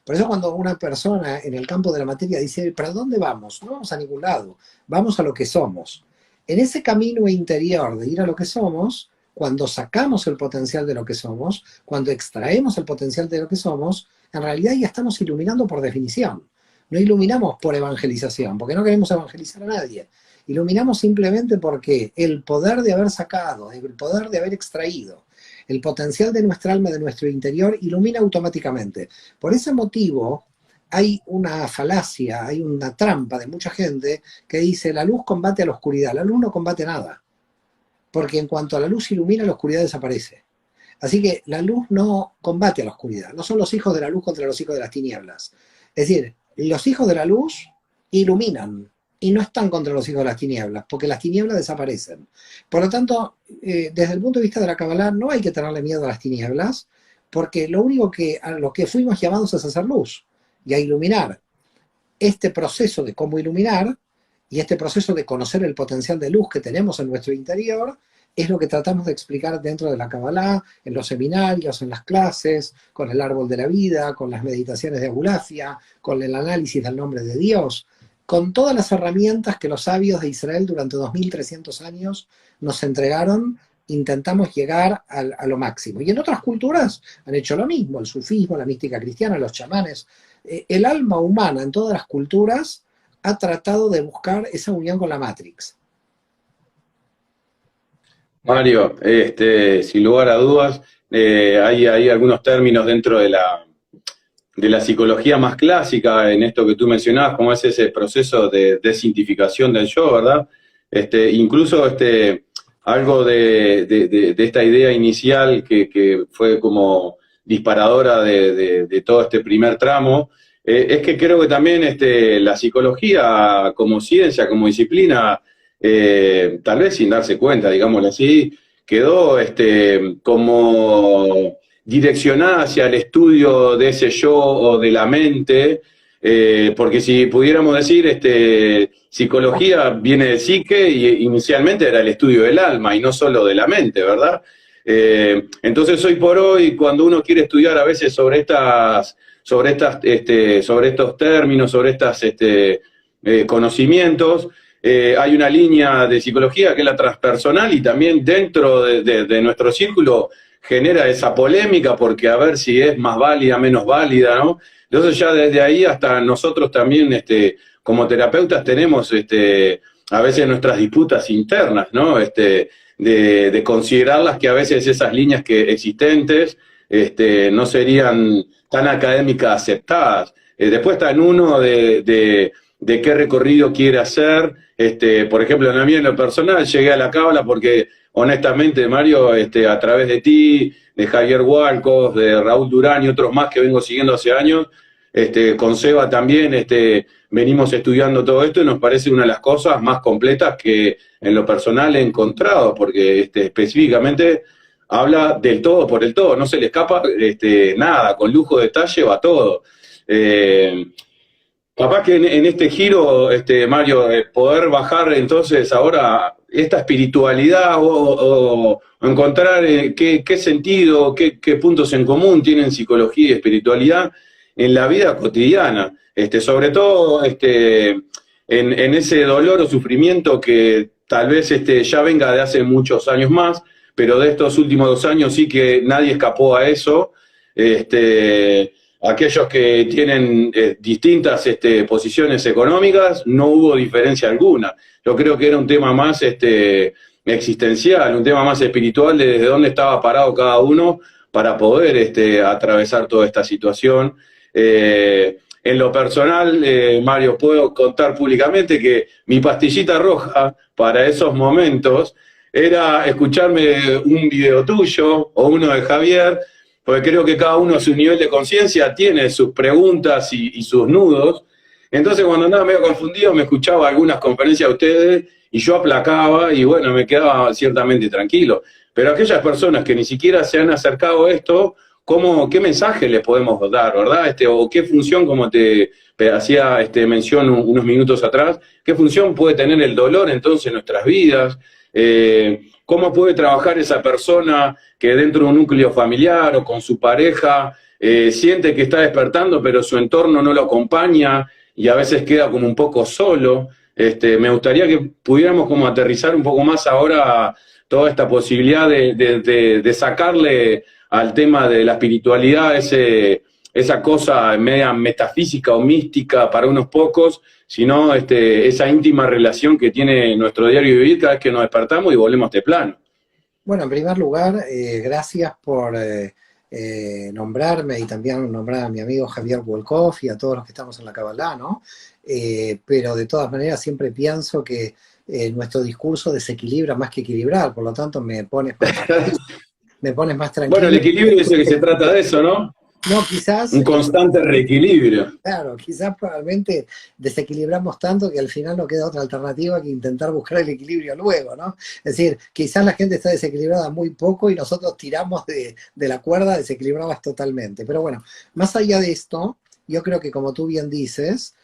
Por eso cuando una persona en el campo de la materia dice, ¿para dónde vamos? No vamos a ningún lado. Vamos a lo que somos. En ese camino interior de ir a lo que somos, cuando sacamos el potencial de lo que somos, cuando extraemos el potencial de lo que somos, en realidad ya estamos iluminando por definición. No iluminamos por evangelización, porque no queremos evangelizar a nadie. Iluminamos simplemente porque el poder de haber sacado, el poder de haber extraído, el potencial de nuestra alma, de nuestro interior, ilumina automáticamente. Por ese motivo, hay una falacia, hay una trampa de mucha gente que dice, la luz combate a la oscuridad. La luz no combate nada. Porque en cuanto a la luz ilumina, la oscuridad desaparece. Así que la luz no combate a la oscuridad. No son los hijos de la luz contra los hijos de las tinieblas. Es decir, los hijos de la luz iluminan y no están contra los hijos de las tinieblas, porque las tinieblas desaparecen. Por lo tanto, desde el punto de vista de la Kabbalah, no hay que tenerle miedo a las tinieblas, porque lo único a lo que fuimos llamados es a hacer luz y a iluminar. Este proceso de cómo iluminar y este proceso de conocer el potencial de luz que tenemos en nuestro interior es lo que tratamos de explicar dentro de la Kabbalah, en los seminarios, en las clases, con el árbol de la vida, con las meditaciones de Abulafia, con el análisis del nombre de Dios, con todas las herramientas que los sabios de Israel durante 2300 años nos entregaron, intentamos llegar a lo máximo. Y en otras culturas han hecho lo mismo, el sufismo, la mística cristiana, los chamanes. El alma humana en todas las culturas ha tratado de buscar esa unión con la Matrix.
Mario, sin lugar a dudas, hay algunos términos dentro de la psicología más clásica en esto que tú mencionabas, como es ese proceso de desintificación del yo, ¿verdad? Incluso algo de esta idea inicial que fue como disparadora de todo este primer tramo, es que creo que también la psicología como ciencia, como disciplina, tal vez sin darse cuenta, digámoslo así, quedó como direccionada hacia el estudio de ese yo o de la mente, porque si pudiéramos decir, psicología viene de psique y inicialmente era el estudio del alma y no solo de la mente, ¿verdad? Entonces hoy por hoy, cuando uno quiere estudiar a veces sobre estos términos, sobre estos conocimientos, hay una línea de psicología que es la transpersonal y también dentro de nuestro círculo genera esa polémica porque a ver si es más válida, menos válida, ¿no? Entonces ya desde ahí hasta nosotros también como terapeutas tenemos a veces nuestras disputas internas, ¿no? De considerarlas que a veces esas líneas existentes no serían tan académicas aceptadas. Después está en uno de qué recorrido quiere hacer. Por ejemplo, en lo personal, llegué a la Cábala porque, honestamente, Mario, a través de ti, de Javier Walcos, de Raúl Durán y otros más que vengo siguiendo hace años, con Seba también, venimos estudiando todo esto y nos parece una de las cosas más completas que en lo personal he encontrado, porque específicamente habla del todo por el todo, no se le escapa nada, con lujo de detalle va todo. Capaz que en este giro, Mario, poder bajar entonces ahora esta espiritualidad o encontrar qué sentido, qué puntos en común tienen psicología y espiritualidad en la vida cotidiana. Sobre todo en ese dolor o sufrimiento que tal vez ya venga de hace muchos años más, pero de estos últimos 2 años sí que nadie escapó a eso. Aquellos que tienen distintas posiciones económicas, no hubo diferencia alguna. Yo creo que era un tema más existencial, un tema más espiritual de desde dónde estaba parado cada uno para poder atravesar toda esta situación. En lo personal, Mario, puedo contar públicamente que mi pastillita roja para esos momentos era escucharme un video tuyo o uno de Javier, porque creo que cada uno a su nivel de conciencia tiene sus preguntas y sus nudos. Entonces cuando andaba medio confundido me escuchaba algunas conferencias de ustedes y yo aplacaba y bueno, me quedaba ciertamente tranquilo. Pero aquellas personas que ni siquiera se han acercado a esto, ¿qué mensaje les podemos dar, verdad? O qué función, como te hacía mención unos minutos atrás, qué función puede tener el dolor entonces en nuestras vidas. ¿Cómo puede trabajar esa persona que dentro de un núcleo familiar o con su pareja siente que está despertando, pero su entorno no lo acompaña y a veces queda como un poco solo? Me gustaría que pudiéramos como aterrizar un poco más ahora toda esta posibilidad de sacarle al tema de la espiritualidad esa cosa media metafísica o mística para unos pocos, sino esa íntima relación que tiene nuestro diario vivir cada vez que nos despertamos y volvemos a este plano.
Bueno, en primer lugar, gracias por nombrarme y también nombrar a mi amigo Javier Wolkoff y a todos los que estamos en la Kabbalah, ¿no? Pero de todas maneras siempre pienso que nuestro discurso desequilibra más que equilibrar, por lo tanto me pones más tranquilo.
Bueno, el equilibrio es que se trata de eso, ¿no?
No, quizás...
Un constante reequilibrio.
Claro, quizás probablemente desequilibramos tanto que al final no queda otra alternativa que intentar buscar el equilibrio luego, ¿no? Es decir, quizás la gente está desequilibrada muy poco y nosotros tiramos de la cuerda desequilibradas totalmente. Pero bueno, más allá de esto, yo creo que como tú bien dices,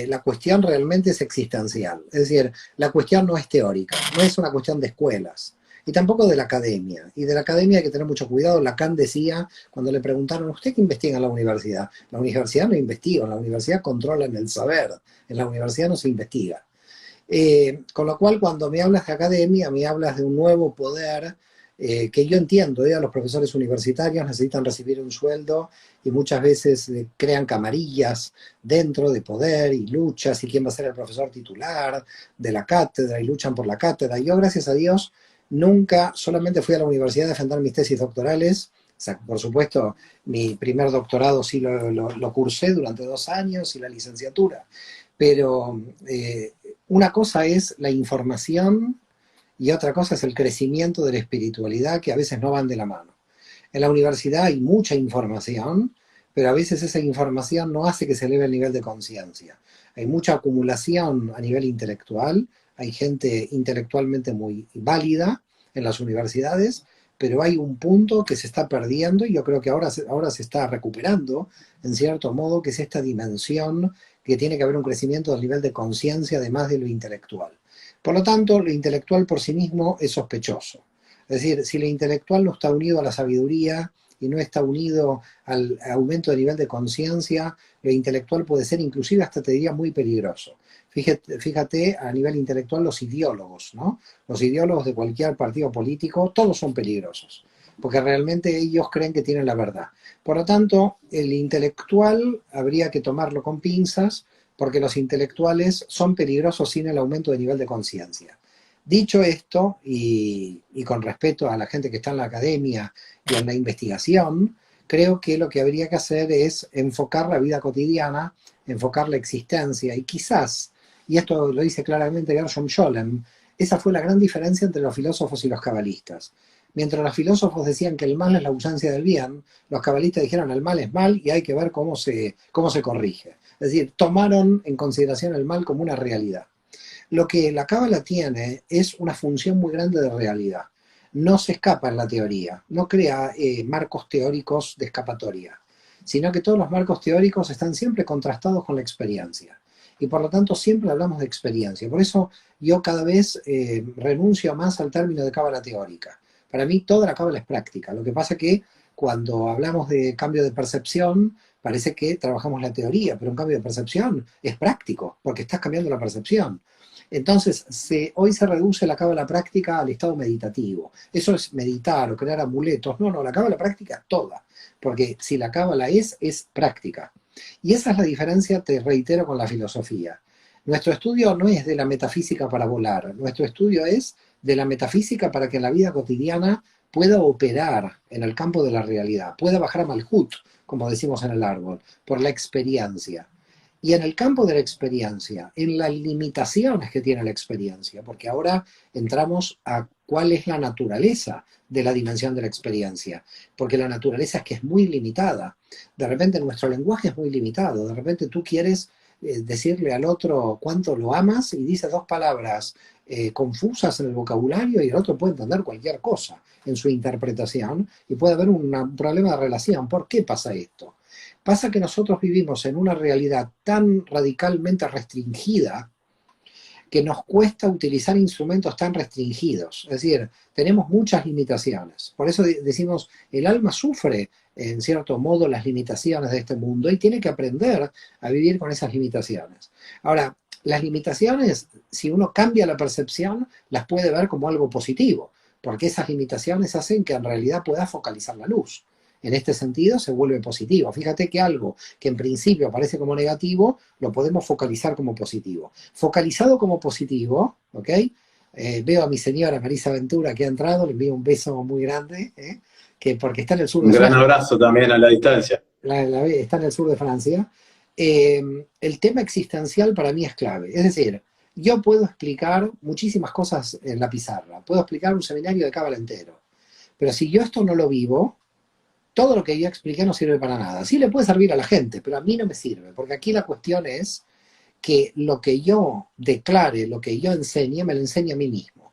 la cuestión realmente es existencial. Es decir, la cuestión no es teórica, no es una cuestión de escuelas. Y tampoco de la academia. Y de la academia hay que tener mucho cuidado. Lacan decía, cuando le preguntaron, ¿usted qué investiga en la universidad? La universidad no investiga, en la universidad controlan el saber, en la universidad no se investiga. Con lo cual, cuando me hablas de academia, me hablas de un nuevo poder que yo entiendo, los profesores universitarios necesitan recibir un sueldo y muchas veces crean camarillas dentro de poder y luchas, y quién va a ser el profesor titular de la cátedra, y luchan por la cátedra. Yo, gracias a Dios, nunca, solamente fui a la universidad a defender mis tesis doctorales. O sea, por supuesto, mi primer doctorado sí lo cursé durante 2 años y la licenciatura. Pero una cosa es la información y otra cosa es el crecimiento de la espiritualidad, que a veces no van de la mano. En la universidad hay mucha información, pero a veces esa información no hace que se eleve el nivel de conciencia. Hay mucha acumulación a nivel intelectual, hay gente intelectualmente muy válida en las universidades, pero hay un punto que se está perdiendo y yo creo que ahora se está recuperando, en cierto modo, que es esta dimensión que tiene que haber un crecimiento del nivel de conciencia además de lo intelectual. Por lo tanto, lo intelectual por sí mismo es sospechoso. Es decir, si lo intelectual no está unido a la sabiduría y no está unido al aumento del nivel de conciencia, lo intelectual puede ser inclusive hasta te diría muy peligroso. Fíjate a nivel intelectual los ideólogos, ¿no? Los ideólogos de cualquier partido político, todos son peligrosos, porque realmente ellos creen que tienen la verdad. Por lo tanto, el intelectual habría que tomarlo con pinzas, porque los intelectuales son peligrosos sin el aumento de nivel de conciencia. Dicho esto, y con respeto a la gente que está en la academia y en la investigación, creo que lo que habría que hacer es enfocar la vida cotidiana, enfocar la existencia, y quizás, y esto lo dice claramente Gershom Scholem, esa fue la gran diferencia entre los filósofos y los cabalistas. Mientras los filósofos decían que el mal es la ausencia del bien, los cabalistas dijeron el mal es mal y hay que ver cómo se corrige. Es decir, tomaron en consideración el mal como una realidad. Lo que la cábala tiene es una función muy grande de realidad. No se escapa en la teoría, no crea marcos teóricos de escapatoria, sino que todos los marcos teóricos están siempre contrastados con la experiencia. Y por lo tanto siempre hablamos de experiencia. Por eso yo cada vez renuncio más al término de cábala teórica. Para mí toda la cábala es práctica. Lo que pasa que cuando hablamos de cambio de percepción, parece que trabajamos la teoría, pero un cambio de percepción es práctico, porque estás cambiando la percepción. Entonces, hoy se reduce la cábala práctica al estado meditativo. Eso es meditar o crear amuletos. No, la cábala práctica es toda, porque si la cábala es práctica. Y esa es la diferencia, te reitero, con la filosofía. Nuestro estudio no es de la metafísica para volar, nuestro estudio es de la metafísica para que en la vida cotidiana pueda operar en el campo de la realidad, pueda bajar a Malhut, como decimos en el árbol, por la experiencia. Y en el campo de la experiencia, en las limitaciones que tiene la experiencia, porque ahora entramos a cuál es la naturaleza de la dimensión de la experiencia, porque la naturaleza es que es muy limitada. De repente nuestro lenguaje es muy limitado, de repente tú quieres decirle al otro cuánto lo amas y dices dos palabras confusas en el vocabulario y el otro puede entender cualquier cosa en su interpretación y puede haber un problema de relación. ¿Por qué pasa esto? Pasa que nosotros vivimos en una realidad tan radicalmente restringida que nos cuesta utilizar instrumentos tan restringidos. Es decir, tenemos muchas limitaciones. Por eso decimos, el alma sufre, en cierto modo, las limitaciones de este mundo y tiene que aprender a vivir con esas limitaciones. Ahora, las limitaciones, si uno cambia la percepción, las puede ver como algo positivo, porque esas limitaciones hacen que en realidad pueda focalizar la luz. En este sentido se vuelve positivo. Fíjate que algo que en principio parece como negativo, lo podemos focalizar como positivo. Focalizado como positivo, ¿ok? Veo a mi señora Marisa Ventura que ha entrado, le envío un beso muy grande, que porque está en el sur
Un
de
gran
Francia.
abrazo también a la distancia.
Está en el sur de Francia. El tema existencial para mí es clave. Es decir, yo puedo explicar muchísimas cosas en la pizarra, puedo explicar un seminario de cábala entero, pero si yo esto no lo vivo, todo lo que yo expliqué no sirve para nada. Sí le puede servir a la gente, pero a mí no me sirve, porque aquí la cuestión es que lo que yo declare, lo que yo enseñe, me lo enseñe a mí mismo.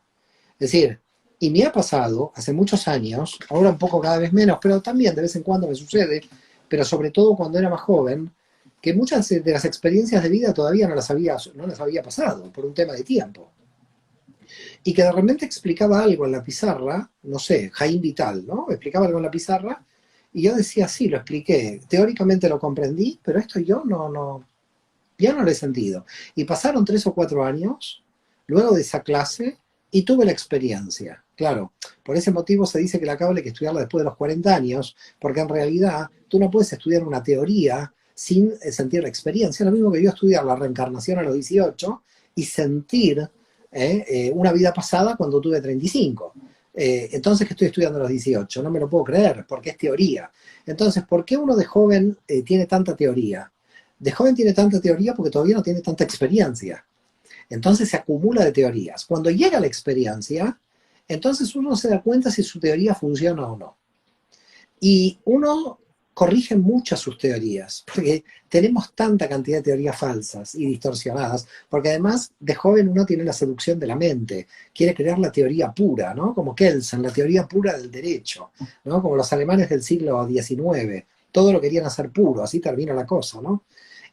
Es decir, y me ha pasado hace muchos años, ahora un poco cada vez menos, pero también de vez en cuando me sucede, pero sobre todo cuando era más joven, que muchas de las experiencias de vida todavía no las había pasado por un tema de tiempo. Y que de repente explicaba algo en la pizarra, no sé, Jaime Vital, ¿no? Explicaba algo en la pizarra y yo decía, sí, lo expliqué, teóricamente lo comprendí, pero esto yo ya no lo he sentido. Y pasaron 3 o 4 años, luego de esa clase, y tuve la experiencia. Claro, por ese motivo se dice que la cábala hay que estudiarla después de los 40 años, porque en realidad tú no puedes estudiar una teoría sin sentir la experiencia. Es lo mismo que yo estudiar la reencarnación a los 18 y sentir una vida pasada cuando tuve 35. Entonces, que estoy estudiando a los 18, no me lo puedo creer, porque es teoría. Entonces, ¿por qué uno de joven tiene tanta teoría? De joven tiene tanta teoría porque todavía no tiene tanta experiencia. Entonces se acumula de teorías. Cuando llega la experiencia, entonces uno se da cuenta si su teoría funciona o no. Y uno corrige muchas sus teorías, porque tenemos tanta cantidad de teorías falsas y distorsionadas, porque además de joven uno tiene la seducción de la mente, quiere crear la teoría pura, ¿no? Como Kelsen, la teoría pura del derecho, ¿no? Como los alemanes del siglo XIX, todo lo querían hacer puro, así termina la cosa, ¿no?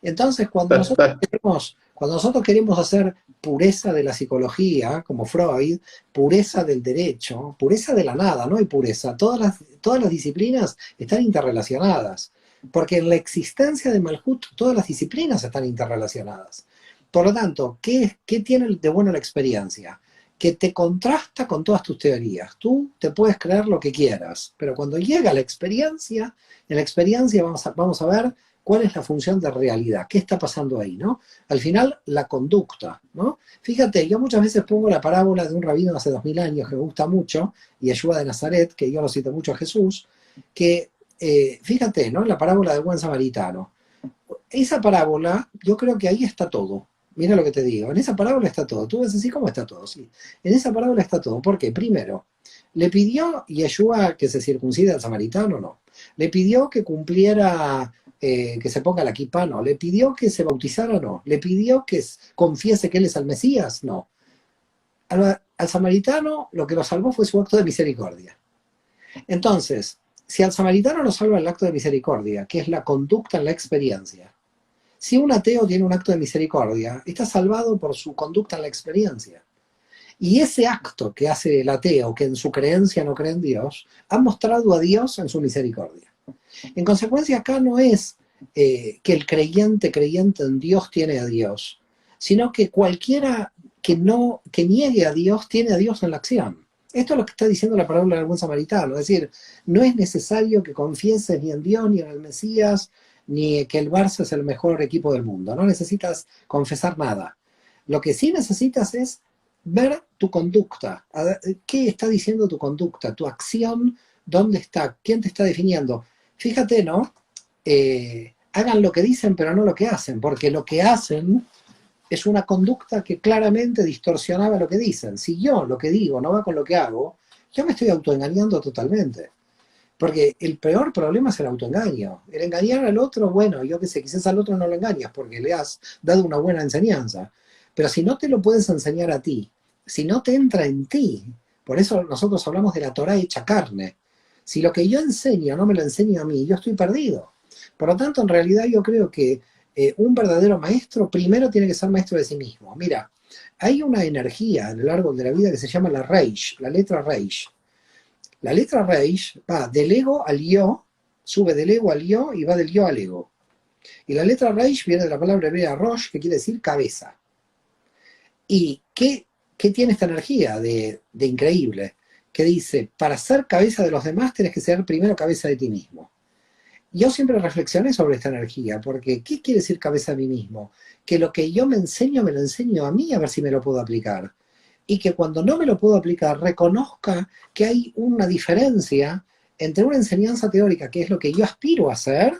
Entonces, cuando nosotros queremos hacer pureza de la psicología, como Freud, pureza del derecho, pureza de la nada, no hay pureza. Todas las disciplinas están interrelacionadas, porque en la existencia de Malhut todas las disciplinas están interrelacionadas. Por lo tanto, ¿qué tiene de bueno la experiencia? Que te contrasta con todas tus teorías. Tú te puedes creer lo que quieras, pero cuando llega la experiencia, en la experiencia vamos a ver cuál es la función de realidad, qué está pasando ahí, ¿no? Al final, la conducta, ¿no? Fíjate, yo muchas veces pongo la parábola de un rabino hace 2000 años que me gusta mucho, Yeshua de Nazaret, que yo lo cito mucho a Jesús, que, fíjate, ¿no? La parábola del buen samaritano. Esa parábola, yo creo que ahí está todo. Mira lo que te digo, en esa parábola está todo. Tú vas a decir, ¿cómo está todo? Sí. En esa parábola está todo. ¿Por qué? Primero, ¿le pidió Yeshua que se circuncida al samaritano? No. ¿Le pidió que cumpliera, que se ponga la kipá? No. ¿Le pidió que se bautizara? No. ¿Le pidió que confiese que él es el Mesías? No. Al samaritano lo que lo salvó fue su acto de misericordia. Entonces, Si al samaritano lo salva el acto de misericordia, que es la conducta en la experiencia, si un ateo tiene un acto de misericordia, está salvado por su conducta en la experiencia. Y ese acto que hace el ateo, que en su creencia no cree en Dios, ha mostrado a Dios en su misericordia. En consecuencia, acá no es que el creyente en Dios tiene a Dios, sino que cualquiera que niegue a Dios tiene a Dios en la acción. Esto es lo que está diciendo la parábola del buen samaritano, es decir, no es necesario que confieses ni en Dios, ni en el Mesías, ni que el Barça es el mejor equipo del mundo, no necesitas confesar nada. Lo que sí necesitas es ver tu conducta, qué está diciendo tu conducta, tu acción, dónde está, quién te está definiendo. Fíjate, ¿no? Hagan lo que dicen, pero no lo que hacen, porque lo que hacen es una conducta que claramente distorsionaba lo que dicen. Si yo lo que digo no va con lo que hago, yo me estoy autoengañando totalmente. Porque el peor problema es el autoengaño. El engañar al otro, bueno, yo qué sé, quizás al otro no lo engañas porque le has dado una buena enseñanza. Pero si no te lo puedes enseñar a ti, si no te entra en ti, por eso nosotros hablamos de la Torá hecha carne. Si lo que yo enseño no me lo enseño a mí, yo estoy perdido. Por lo tanto, en realidad yo creo que un verdadero maestro primero tiene que ser maestro de sí mismo. Mira, hay una energía en el árbol de la vida que se llama la Reish, la letra Reish. La letra Reish va del ego al yo, sube del ego al yo y va del yo al ego. Y la letra Reish viene de la palabra hebrea Rosh, que quiere decir cabeza. ¿Y qué tiene esta energía de increíble? Que dice, para ser cabeza de los demás tenés que ser primero cabeza de ti mismo. Yo siempre reflexioné sobre esta energía, porque ¿qué quiere decir cabeza de mí mismo? Que lo que yo me lo enseño a mí a ver si me lo puedo aplicar. Y que cuando no me lo puedo aplicar, reconozca que hay una diferencia entre una enseñanza teórica, que es lo que yo aspiro a hacer,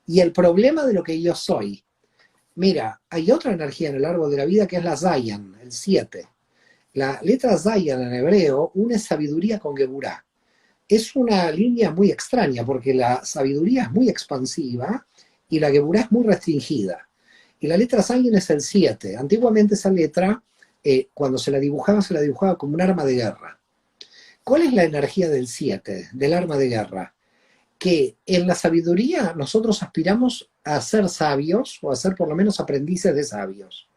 y el problema de lo que yo soy. Mira, hay otra energía en el árbol de la vida que es la Zayan, el 7. La letra Zayan en hebreo une sabiduría con Geburá. Es una línea muy extraña porque la sabiduría es muy expansiva y la Geburá es muy restringida. Y la letra Zayin es el 7. Antiguamente esa letra, cuando se la dibujaba como un arma de guerra. ¿Cuál es la energía del 7, del arma de guerra? Que en la sabiduría nosotros aspiramos a ser sabios o a ser por lo menos aprendices de sabios.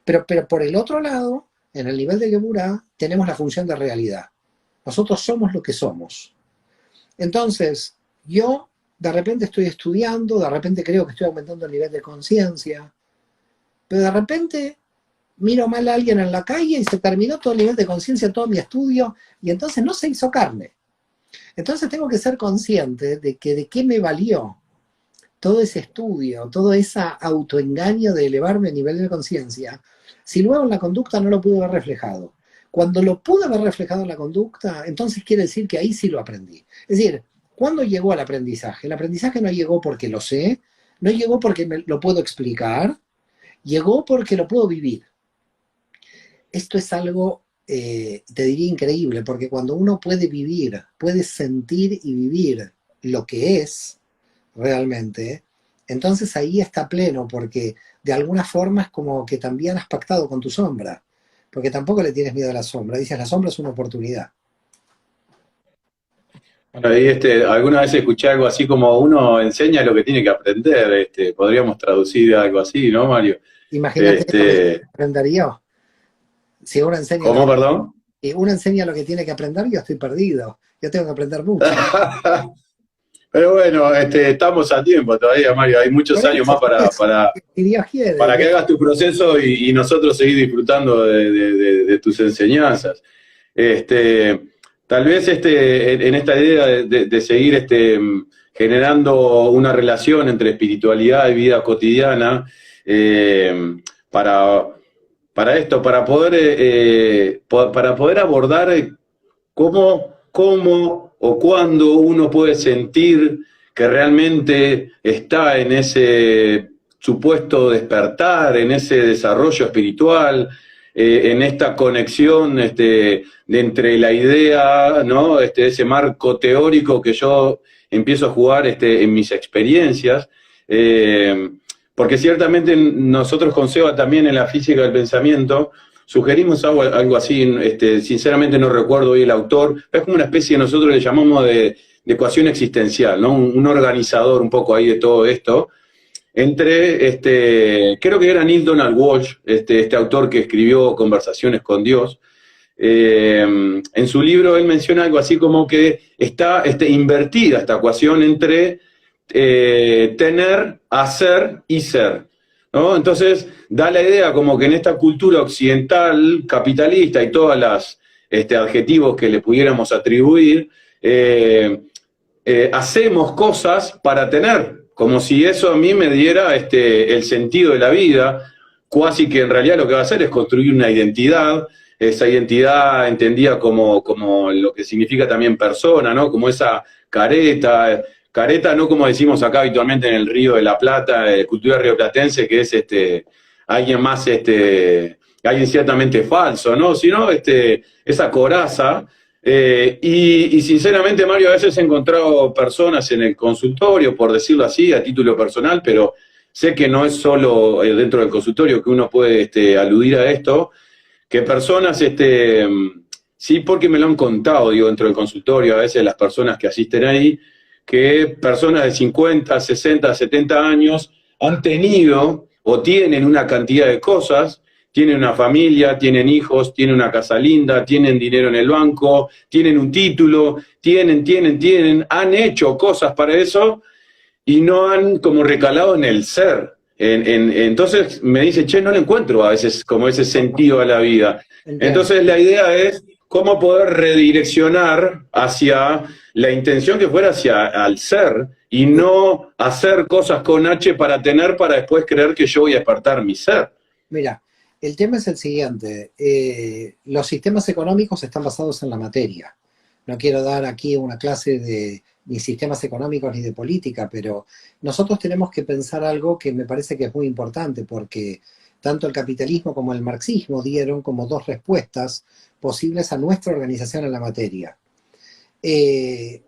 Pero por el otro lado, en el nivel de Geburá, tenemos la función de realidad. Nosotros somos lo que somos. Entonces, yo de repente estoy estudiando, de repente creo que estoy aumentando el nivel de conciencia, pero de repente miro mal a alguien en la calle y se terminó todo el nivel de conciencia, todo mi estudio, y entonces no se hizo carne. Entonces tengo que ser consciente de que de qué me valió todo ese estudio, todo ese autoengaño de elevarme a nivel de conciencia, si luego en la conducta no lo pude ver reflejado. Cuando lo pude ver reflejado en la conducta, entonces quiere decir que ahí sí lo aprendí. Es decir, ¿cuándo llegó al aprendizaje? El aprendizaje no llegó porque lo sé, no llegó porque lo puedo explicar, llegó porque lo puedo vivir. Esto es algo, te diría, increíble, porque cuando uno puede vivir, puede sentir y vivir lo que es realmente, entonces ahí está pleno, porque de alguna forma es como que también has pactado con tu sombra. Porque tampoco le tienes miedo a la sombra. Dices, la sombra es una oportunidad.
Bueno, ahí alguna vez escuché algo así como uno enseña lo que tiene que aprender, podríamos traducir algo así, ¿no, Mario?
Imagínate lo que aprendería yo. Si uno enseña
¿Cómo, perdón?
Si uno enseña lo que tiene que aprender, yo estoy perdido. Yo tengo que aprender mucho.
Pero bueno, estamos a tiempo todavía, Mario. Hay muchos años más
si Dios quiere,
para que hagas tu proceso y nosotros seguir disfrutando de tus enseñanzas. Tal vez en esta idea de seguir generando una relación entre espiritualidad y vida cotidiana, para esto, para poder abordar cómo o cuándo uno puede sentir que realmente está en ese supuesto despertar, en ese desarrollo espiritual, en esta conexión entre la idea, ¿no? Ese marco teórico que yo empiezo a jugar en mis experiencias, porque ciertamente nosotros con Seba también en la física del pensamiento sugerimos algo así, sinceramente no recuerdo hoy el autor, es como una especie, nosotros le llamamos de ecuación existencial, ¿no? Un organizador un poco ahí de todo esto, entre, creo que era Neil Donald Walsh, este autor que escribió Conversaciones con Dios. En su libro él menciona algo así como que está invertida esta ecuación entre tener, hacer y ser, ¿no? Entonces da la idea como que en esta cultura occidental capitalista y todos los adjetivos que le pudiéramos atribuir, hacemos cosas para tener, como si eso a mí me diera el sentido de la vida, cuasi que en realidad lo que va a hacer es construir una identidad, esa identidad entendida como lo que significa también persona, ¿no? Como esa careta no como decimos acá habitualmente en el Río de la Plata, cultura rioplatense, que es alguien más, alguien ciertamente falso, ¿no? Sino esa coraza. Y sinceramente, Mario, a veces he encontrado personas en el consultorio, por decirlo así, a título personal, pero sé que no es solo dentro del consultorio que uno puede aludir a esto, que personas, sí, porque me lo han contado, digo, dentro del consultorio, a veces las personas que asisten ahí, que personas de 50, 60, 70 años han tenido o tienen una cantidad de cosas, tienen una familia, tienen hijos, tienen una casa linda, tienen dinero en el banco, tienen un título, tienen, han hecho cosas para eso y no han como recalado en el ser. Entonces me dice, che, no le encuentro a veces como ese sentido a la vida.
Entiendo.
Entonces la idea es cómo poder redireccionar hacia la intención que fuera hacia al ser y no hacer cosas con H para tener para después creer que yo voy a despertar mi ser.
Mira, el tema es el siguiente. Los sistemas económicos están basados en la materia. No quiero dar aquí una clase de ni sistemas económicos ni de política, pero nosotros tenemos que pensar algo que me parece que es muy importante, porque tanto el capitalismo como el marxismo dieron como dos respuestas posibles a nuestra organización en la materia.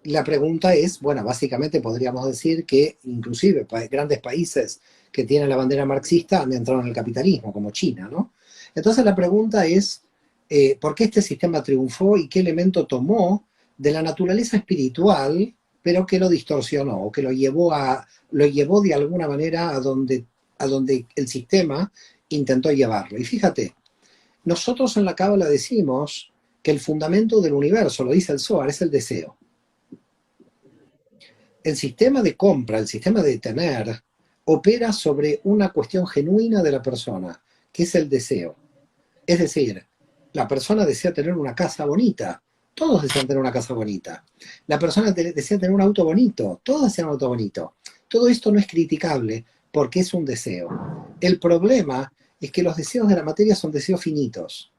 La pregunta es, bueno, básicamente podríamos decir que inclusive grandes países que tienen la bandera marxista han entrado en el capitalismo, como China, ¿no? Entonces la pregunta es, ¿por qué este sistema triunfó y qué elemento tomó de la naturaleza espiritual, pero que lo distorsionó, o que lo llevó de alguna manera a donde el sistema intentó llevarlo? Y fíjate, nosotros en la Cábala decimos que el fundamento del universo, lo dice el Zohar, es el deseo. El sistema de compra, el sistema de tener, opera sobre una cuestión genuina de la persona, que es el deseo. Es decir, la persona desea tener una casa bonita, todos desean tener una casa bonita. La persona desea tener un auto bonito, todos desean un auto bonito. Todo esto no es criticable porque es un deseo. El problema es que los deseos de la materia son deseos finitos.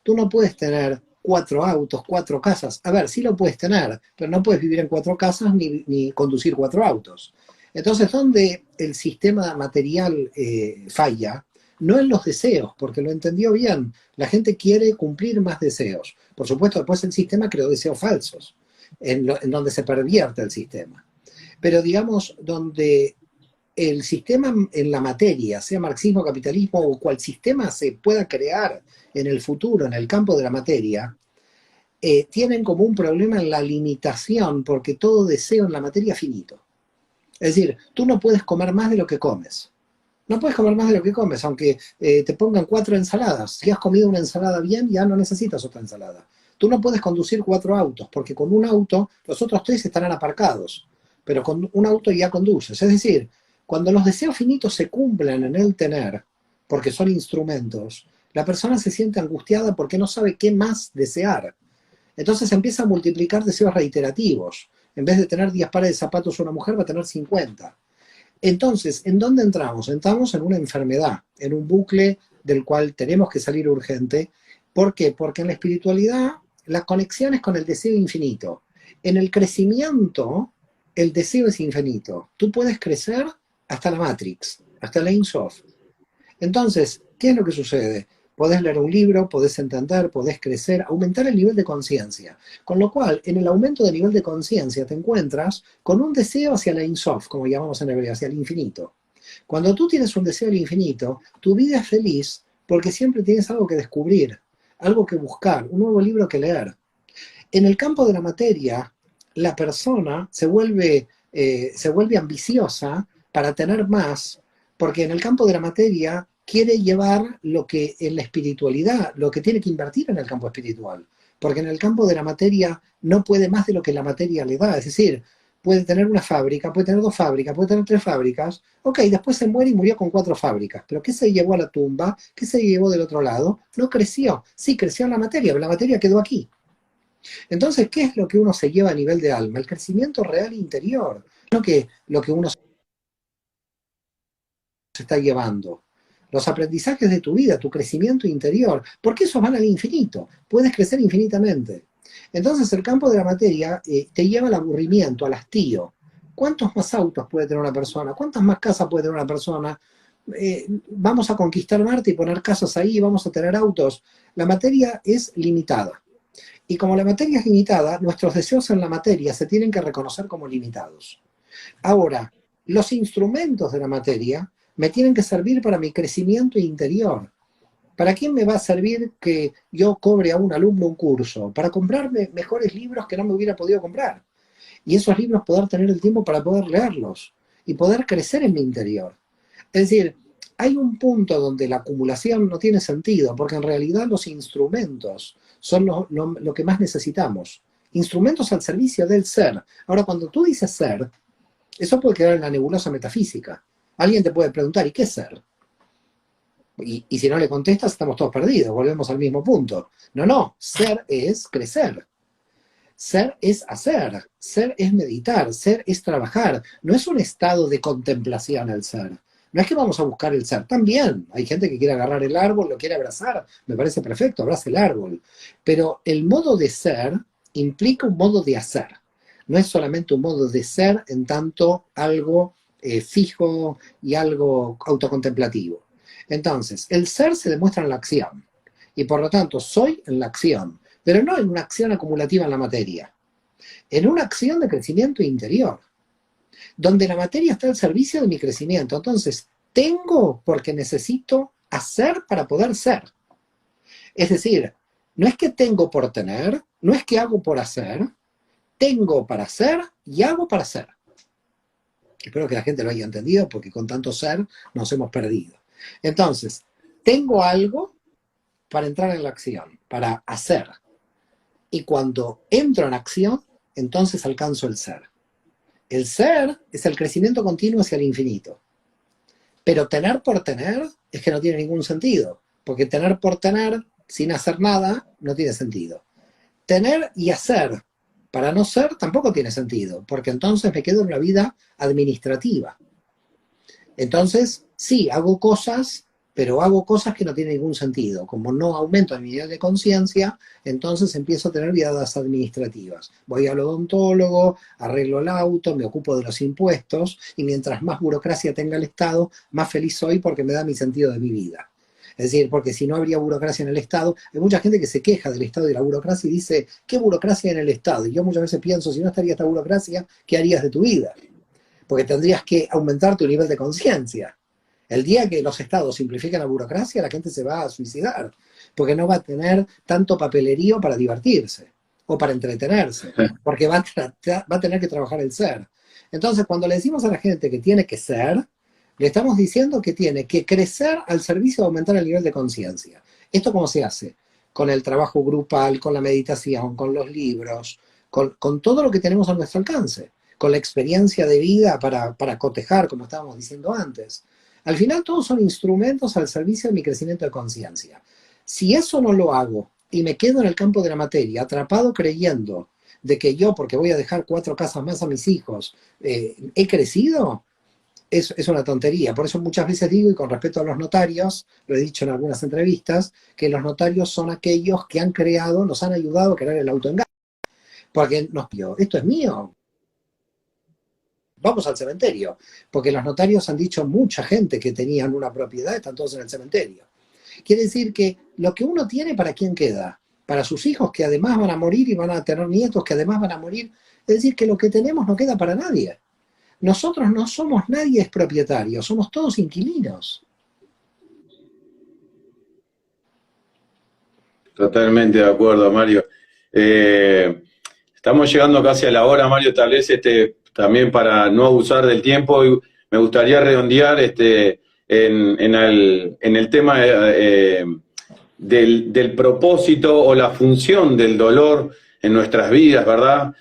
Tú no puedes tener 4 autos, 4 casas. A ver, sí lo puedes tener, pero no puedes vivir en 4 casas ni conducir 4 autos. Entonces, ¿dónde el sistema material falla? No en los deseos, porque lo entendió bien. La gente quiere cumplir más deseos. Por supuesto, después el sistema creó deseos falsos, en donde se pervierte el sistema. Pero digamos, donde el sistema en la materia, sea marxismo, capitalismo o cual sistema se pueda crear en el futuro, en el campo de la materia, tienen como un problema en la limitación, porque todo deseo en la materia es finito. Es decir, tú no puedes comer más de lo que comes. No puedes comer más de lo que comes, aunque te pongan 4 ensaladas. Si has comido una ensalada bien, ya no necesitas otra ensalada. Tú no puedes conducir 4 autos, porque con un auto los otros 3 estarán aparcados, pero con un auto ya conduces. Es decir, cuando los deseos finitos se cumplen en el tener, porque son instrumentos, la persona se siente angustiada porque no sabe qué más desear. Entonces empieza a multiplicar deseos reiterativos. En vez de tener 10 pares de zapatos una mujer, va a tener 50. Entonces, ¿en dónde entramos? Entramos en una enfermedad, en un bucle del cual tenemos que salir urgente. ¿Por qué? Porque en la espiritualidad la conexión es con el deseo infinito. En el crecimiento, el deseo es infinito. Tú puedes crecer hasta la Matrix, hasta la Ein Sof. Entonces, ¿qué es lo que sucede? Podés leer un libro, podés entender, podés crecer, aumentar el nivel de conciencia. Con lo cual, en el aumento del nivel de conciencia te encuentras con un deseo hacia la Ein Sof, como llamamos en hebreo, hacia el infinito. Cuando tú tienes un deseo al infinito, tu vida es feliz porque siempre tienes algo que descubrir, algo que buscar, un nuevo libro que leer. En el campo de la materia, la persona se vuelve ambiciosa para tener más, porque en el campo de la materia quiere llevar lo que en la espiritualidad, lo que tiene que invertir en el campo espiritual, porque en el campo de la materia no puede más de lo que la materia le da, es decir, puede tener una fábrica, puede tener 2 fábricas, puede tener 3 fábricas, ok, después se muere y murió con 4 fábricas, pero ¿qué se llevó a la tumba? ¿Qué se llevó del otro lado? No creció, sí, creció en la materia, pero la materia quedó aquí. Entonces, ¿qué es lo que uno se lleva a nivel de alma? El crecimiento real interior, no que lo que uno se está llevando. Los aprendizajes de tu vida, tu crecimiento interior, porque esos van al infinito, puedes crecer infinitamente. Entonces el campo de la materia te lleva al aburrimiento, al hastío. ¿Cuántos más autos puede tener una persona? ¿Cuántas más casas puede tener una persona? Vamos a conquistar Marte y poner casas ahí, vamos a tener autos. La materia es limitada. Y como la materia es limitada, nuestros deseos en la materia se tienen que reconocer como limitados. Ahora, los instrumentos de la materia me tienen que servir para mi crecimiento interior. ¿Para quién me va a servir que yo cobre a un alumno un curso? Para comprarme mejores libros que no me hubiera podido comprar. Y esos libros poder tener el tiempo para poder leerlos y poder crecer en mi interior. Es decir, hay un punto donde la acumulación no tiene sentido, porque en realidad los instrumentos son lo que más necesitamos. Instrumentos al servicio del ser. Ahora, cuando tú dices ser, eso puede quedar en la nebulosa metafísica. Alguien te puede preguntar, ¿y qué es ser? Y si no le contestas, estamos todos perdidos, volvemos al mismo punto. No, ser es crecer. Ser es hacer, ser es meditar, ser es trabajar. No es un estado de contemplación el ser. No es que vamos a buscar el ser. También hay gente que quiere agarrar el árbol, lo quiere abrazar. Me parece perfecto, abraza el árbol. Pero el modo de ser implica un modo de hacer. No es solamente un modo de ser en tanto algo fijo y algo autocontemplativo. Entonces, el ser se demuestra en la acción. Y por lo tanto, soy en la acción, pero no en una acción acumulativa en la materia, en una acción de crecimiento interior, donde la materia está al servicio de mi crecimiento. Entonces, tengo porque necesito hacer para poder ser. Es decir, no es que tengo por tener, no es que hago por hacer, tengo para hacer y hago para hacer. Espero que la gente lo haya entendido, porque con tanto ser nos hemos perdido. Entonces, tengo algo para entrar en la acción, para hacer. Y cuando entro en acción, entonces alcanzo el ser. El ser es el crecimiento continuo hacia el infinito. Pero tener por tener es que no tiene ningún sentido, porque tener por tener sin hacer nada no tiene sentido. Tener y hacer para no ser tampoco tiene sentido, porque entonces me quedo en la vida administrativa. Entonces, sí, hago cosas, pero hago cosas que no tienen ningún sentido. Como no aumento mi nivel de conciencia, entonces empiezo a tener vidas administrativas. Voy al odontólogo, arreglo el auto, me ocupo de los impuestos, y mientras más burocracia tenga el Estado, más feliz soy porque me da mi sentido de mi vida. Es decir, porque si no habría burocracia en el Estado, hay mucha gente que se queja del Estado y de la burocracia y dice, ¿qué burocracia en el Estado? Y yo muchas veces pienso, si no estaría esta burocracia, ¿qué harías de tu vida? Porque tendrías que aumentar tu nivel de conciencia. El día que los estados simplifiquen la burocracia, la gente se va a suicidar, porque no va a tener tanto papelerío para divertirse o para entretenerse, porque va a tener que trabajar el ser. Entonces, cuando le decimos a la gente que tiene que ser, le estamos diciendo que tiene que crecer al servicio de aumentar el nivel de conciencia. ¿Esto cómo se hace? Con el trabajo grupal, con la meditación, con los libros, con todo lo que tenemos a nuestro alcance, con la experiencia de vida para cotejar, como estábamos diciendo antes. Al final todos son instrumentos al servicio de mi crecimiento de conciencia. Si eso no lo hago y me quedo en el campo de la materia, atrapado creyendo de que yo, porque voy a dejar 4 casas más a mis hijos, he crecido, es una tontería. Por eso muchas veces digo, y con respecto a los notarios, lo he dicho en algunas entrevistas, que los notarios son aquellos que han creado, nos han ayudado a crear el autoengaño. Porque esto es mío, vamos al cementerio, porque los notarios han dicho mucha gente que tenían una propiedad, están todos en el cementerio. Quiere decir que lo que uno tiene, ¿para quién queda? Para sus hijos, que además van a morir, y van a tener nietos que además van a morir. Es decir, que lo que tenemos no queda para nadie. Nosotros no somos nadie es propietario, somos todos inquilinos.
Totalmente de acuerdo, Mario. Eh, Estamos llegando casi a la hora, Mario, tal vez también para no abusar del tiempo, y me gustaría redondear en el tema del propósito o la función del dolor en nuestras vidas, ¿verdad?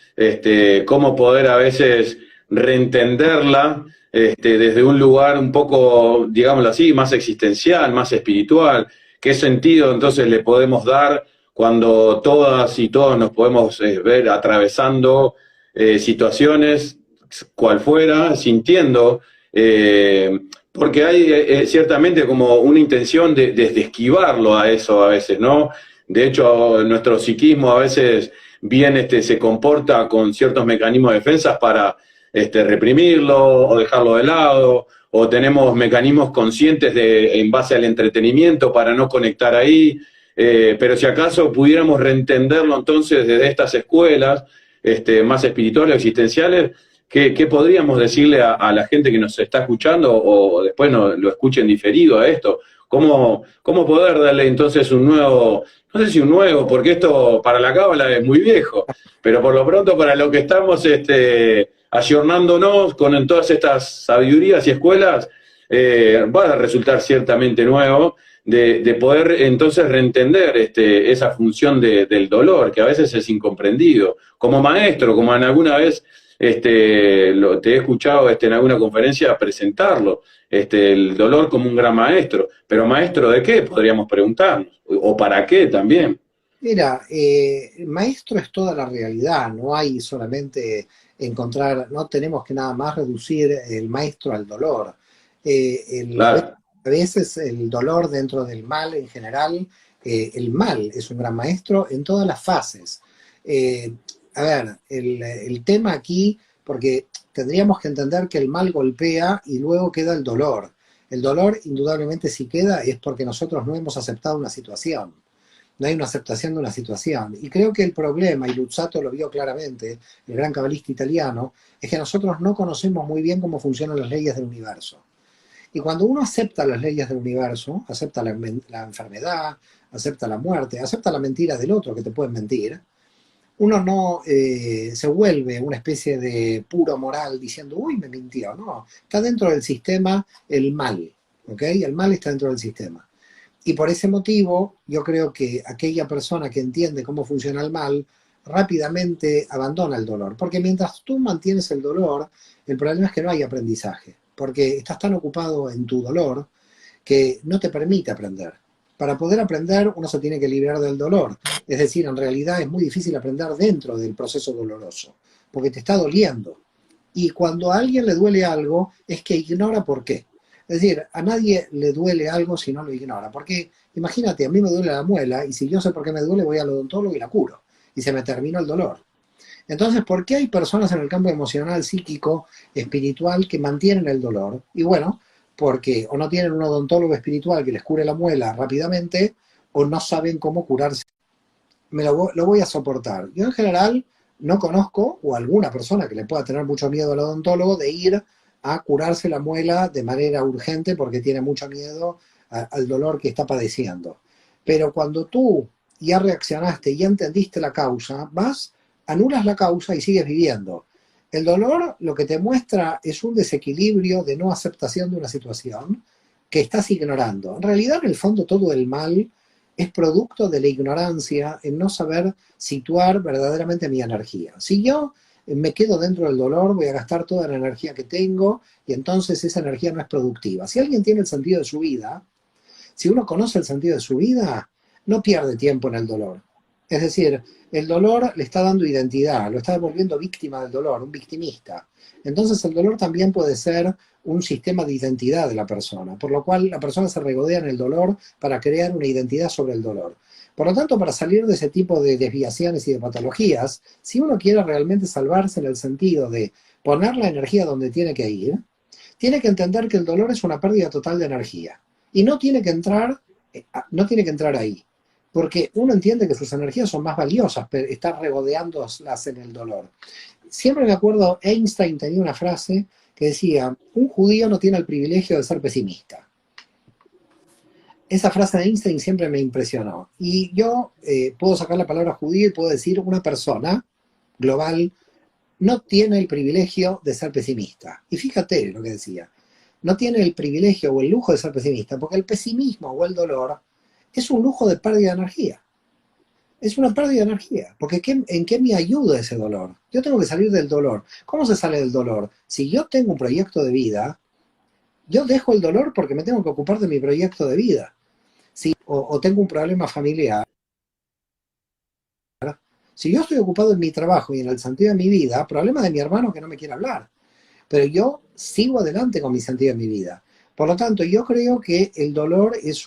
Cómo poder a veces reentenderla desde un lugar un poco, digámoslo así, más existencial, más espiritual. ¿Qué sentido entonces le podemos dar cuando todas y todos nos podemos ver atravesando situaciones, cual fuera, sintiendo, porque hay ciertamente como una intención de esquivarlo a eso a veces, ¿no? De hecho, nuestro psiquismo a veces bien se comporta con ciertos mecanismos de defensa para reprimirlo o dejarlo de lado, o tenemos mecanismos conscientes en base al entretenimiento para no conectar ahí. Pero si acaso pudiéramos reentenderlo entonces desde estas escuelas más espirituales, existenciales, ¿qué podríamos decirle a la gente que nos está escuchando o después lo escuchen diferido a esto? ¿Cómo poder darle entonces un nuevo, no sé si un nuevo, porque esto para la cábala es muy viejo, pero por lo pronto para lo que estamos ayornándonos con todas estas sabidurías y escuelas, va a resultar ciertamente nuevo de poder entonces reentender esa función del dolor, que a veces es incomprendido. Como maestro, como en alguna vez te he escuchado en alguna conferencia presentarlo, el dolor como un gran maestro. Pero ¿maestro de qué? Podríamos preguntarnos. ¿O para qué también?
Mira, maestro es toda la realidad, no hay solamente encontrar, no tenemos que nada más reducir el maestro al dolor.
Claro,
A veces el dolor dentro del mal en general, el mal es un gran maestro en todas las fases. Eh, a ver, el tema aquí, porque tendríamos que entender que el mal golpea y luego queda el dolor. El dolor, indudablemente, si queda, es porque nosotros no hemos aceptado una situación. No hay una aceptación de una situación. Y creo que el problema, y Luzzatto lo vio claramente, el gran cabalista italiano, es que nosotros no conocemos muy bien cómo funcionan las leyes del universo. Y cuando uno acepta las leyes del universo, acepta la enfermedad, acepta la muerte, acepta la mentira del otro que te pueden mentir, uno no se vuelve una especie de puro moral diciendo, uy, me mintió. No, está dentro del sistema el mal. ¿Ok? El mal está dentro del sistema. Y por ese motivo, yo creo que aquella persona que entiende cómo funciona el mal, rápidamente abandona el dolor. Porque mientras tú mantienes el dolor, el problema es que no hay aprendizaje. Porque estás tan ocupado en tu dolor que no te permite aprender. Para poder aprender, uno se tiene que liberar del dolor. Es decir, en realidad es muy difícil aprender dentro del proceso doloroso, porque te está doliendo. Y cuando a alguien le duele algo, es que ignora por qué. Es decir, a nadie le duele algo si no lo ignora. Porque imagínate, a mí me duele la muela y si yo sé por qué me duele, voy al odontólogo y la curo. Y se me terminó el dolor. Entonces, ¿por qué hay personas en el campo emocional, psíquico, espiritual que mantienen el dolor? Y bueno, porque o no tienen un odontólogo espiritual que les cure la muela rápidamente o no saben cómo curarse. Lo voy a soportar. Yo en general no conozco, o alguna persona que le pueda tener mucho miedo al odontólogo, de ir a curarse la muela de manera urgente porque tiene mucho miedo al dolor que está padeciendo. Pero cuando tú ya reaccionaste, ya entendiste la causa, vas, anulas la causa y sigues viviendo. El dolor lo que te muestra es un desequilibrio de no aceptación de una situación que estás ignorando. En realidad, en el fondo, todo el mal es producto de la ignorancia en no saber situar verdaderamente mi energía. Si yo me quedo dentro del dolor, voy a gastar toda la energía que tengo y entonces esa energía no es productiva. Si alguien tiene el sentido de su vida, si uno conoce el sentido de su vida, no pierde tiempo en el dolor. Es decir, el dolor le está dando identidad, lo está volviendo víctima del dolor, un victimista. Entonces el dolor también puede ser un sistema de identidad de la persona, por lo cual la persona se regodea en el dolor para crear una identidad sobre el dolor. Por lo tanto, para salir de ese tipo de desviaciones y de patologías, si uno quiere realmente salvarse en el sentido de poner la energía donde tiene que ir, tiene que entender que el dolor es una pérdida total de energía. Y no tiene que entrar ahí, porque uno entiende que sus energías son más valiosas, pero está regodeándolas en el dolor. Siempre me acuerdo, Einstein tenía una frase que decía, un judío no tiene el privilegio de ser pesimista. Esa frase de Einstein siempre me impresionó. Y yo puedo sacar la palabra judío y puedo decir una persona global no tiene el privilegio de ser pesimista. Y fíjate lo que decía, no tiene el privilegio o el lujo de ser pesimista, porque el pesimismo o el dolor es un lujo de pérdida de energía. Es una pérdida de energía, porque ¿en qué me ayuda ese dolor? Yo tengo que salir del dolor. ¿Cómo se sale del dolor? Si yo tengo un proyecto de vida, yo dejo el dolor porque me tengo que ocupar de mi proyecto de vida. Si, o tengo un problema familiar, si yo estoy ocupado en mi trabajo y en el sentido de mi vida, problema de mi hermano que no me quiere hablar. Pero yo sigo adelante con mi sentido de mi vida. Por lo tanto, yo creo que el dolor es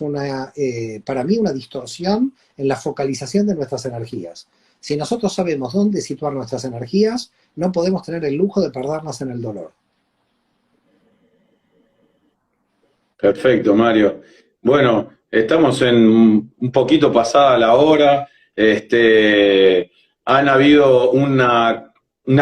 para mí una distorsión en la focalización de nuestras energías. Si nosotros sabemos dónde situar nuestras energías, no podemos tener el lujo de perdernos en el dolor.
Perfecto, Mario. Bueno, estamos en un poquito pasada la hora. Han habido una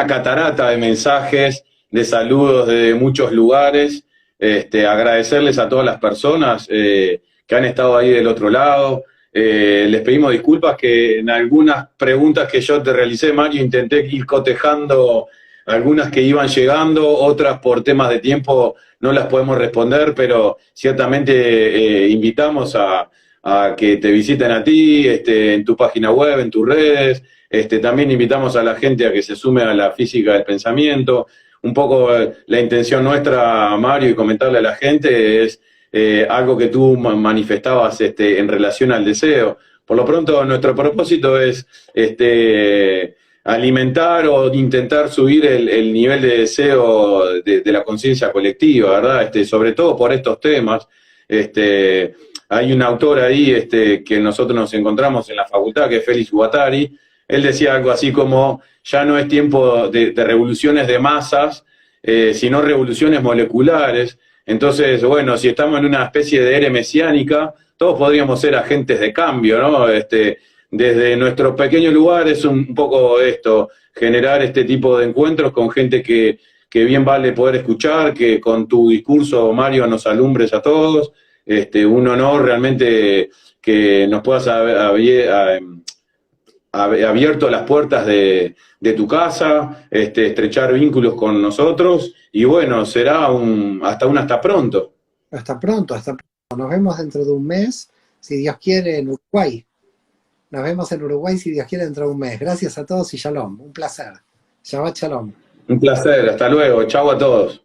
catarata de mensajes, de saludos de muchos lugares. Agradecerles a todas las personas que han estado ahí del otro lado. Les pedimos disculpas que en algunas preguntas que yo te realicé, Mario, intenté ir cotejando algunas que iban llegando, otras por temas de tiempo no las podemos responder, pero ciertamente invitamos a que te visiten a ti, en tu página web, en tus redes. También invitamos a la gente a que se sume a la física del pensamiento. Un poco la intención nuestra, Mario, y comentarle a la gente es algo que tú manifestabas en relación al deseo. Por lo pronto, nuestro propósito es alimentar o intentar subir el nivel de deseo de la conciencia colectiva, ¿verdad? Sobre todo por estos temas. Hay un autor ahí que nosotros nos encontramos en la facultad, que es Félix Guattari. Él decía algo así como, ya no es tiempo de revoluciones de masas, sino revoluciones moleculares. Entonces, bueno, si estamos en una especie de era mesiánica, todos podríamos ser agentes de cambio, ¿no? Desde nuestro pequeño lugar es un poco esto, generar este tipo de encuentros con gente que bien vale poder escuchar, que con tu discurso, Mario, nos alumbres a todos. Un honor realmente que nos puedas abierto las puertas de tu casa, estrechar vínculos con nosotros, y bueno, será hasta pronto.
Hasta pronto, hasta pronto. Nos vemos dentro de un mes, si Dios quiere, en Uruguay. Nos vemos en Uruguay, si Dios quiere, dentro de un mes. Gracias a todos y shalom. Un placer. Shabbat shalom.
Un placer, hasta luego, chau a todos.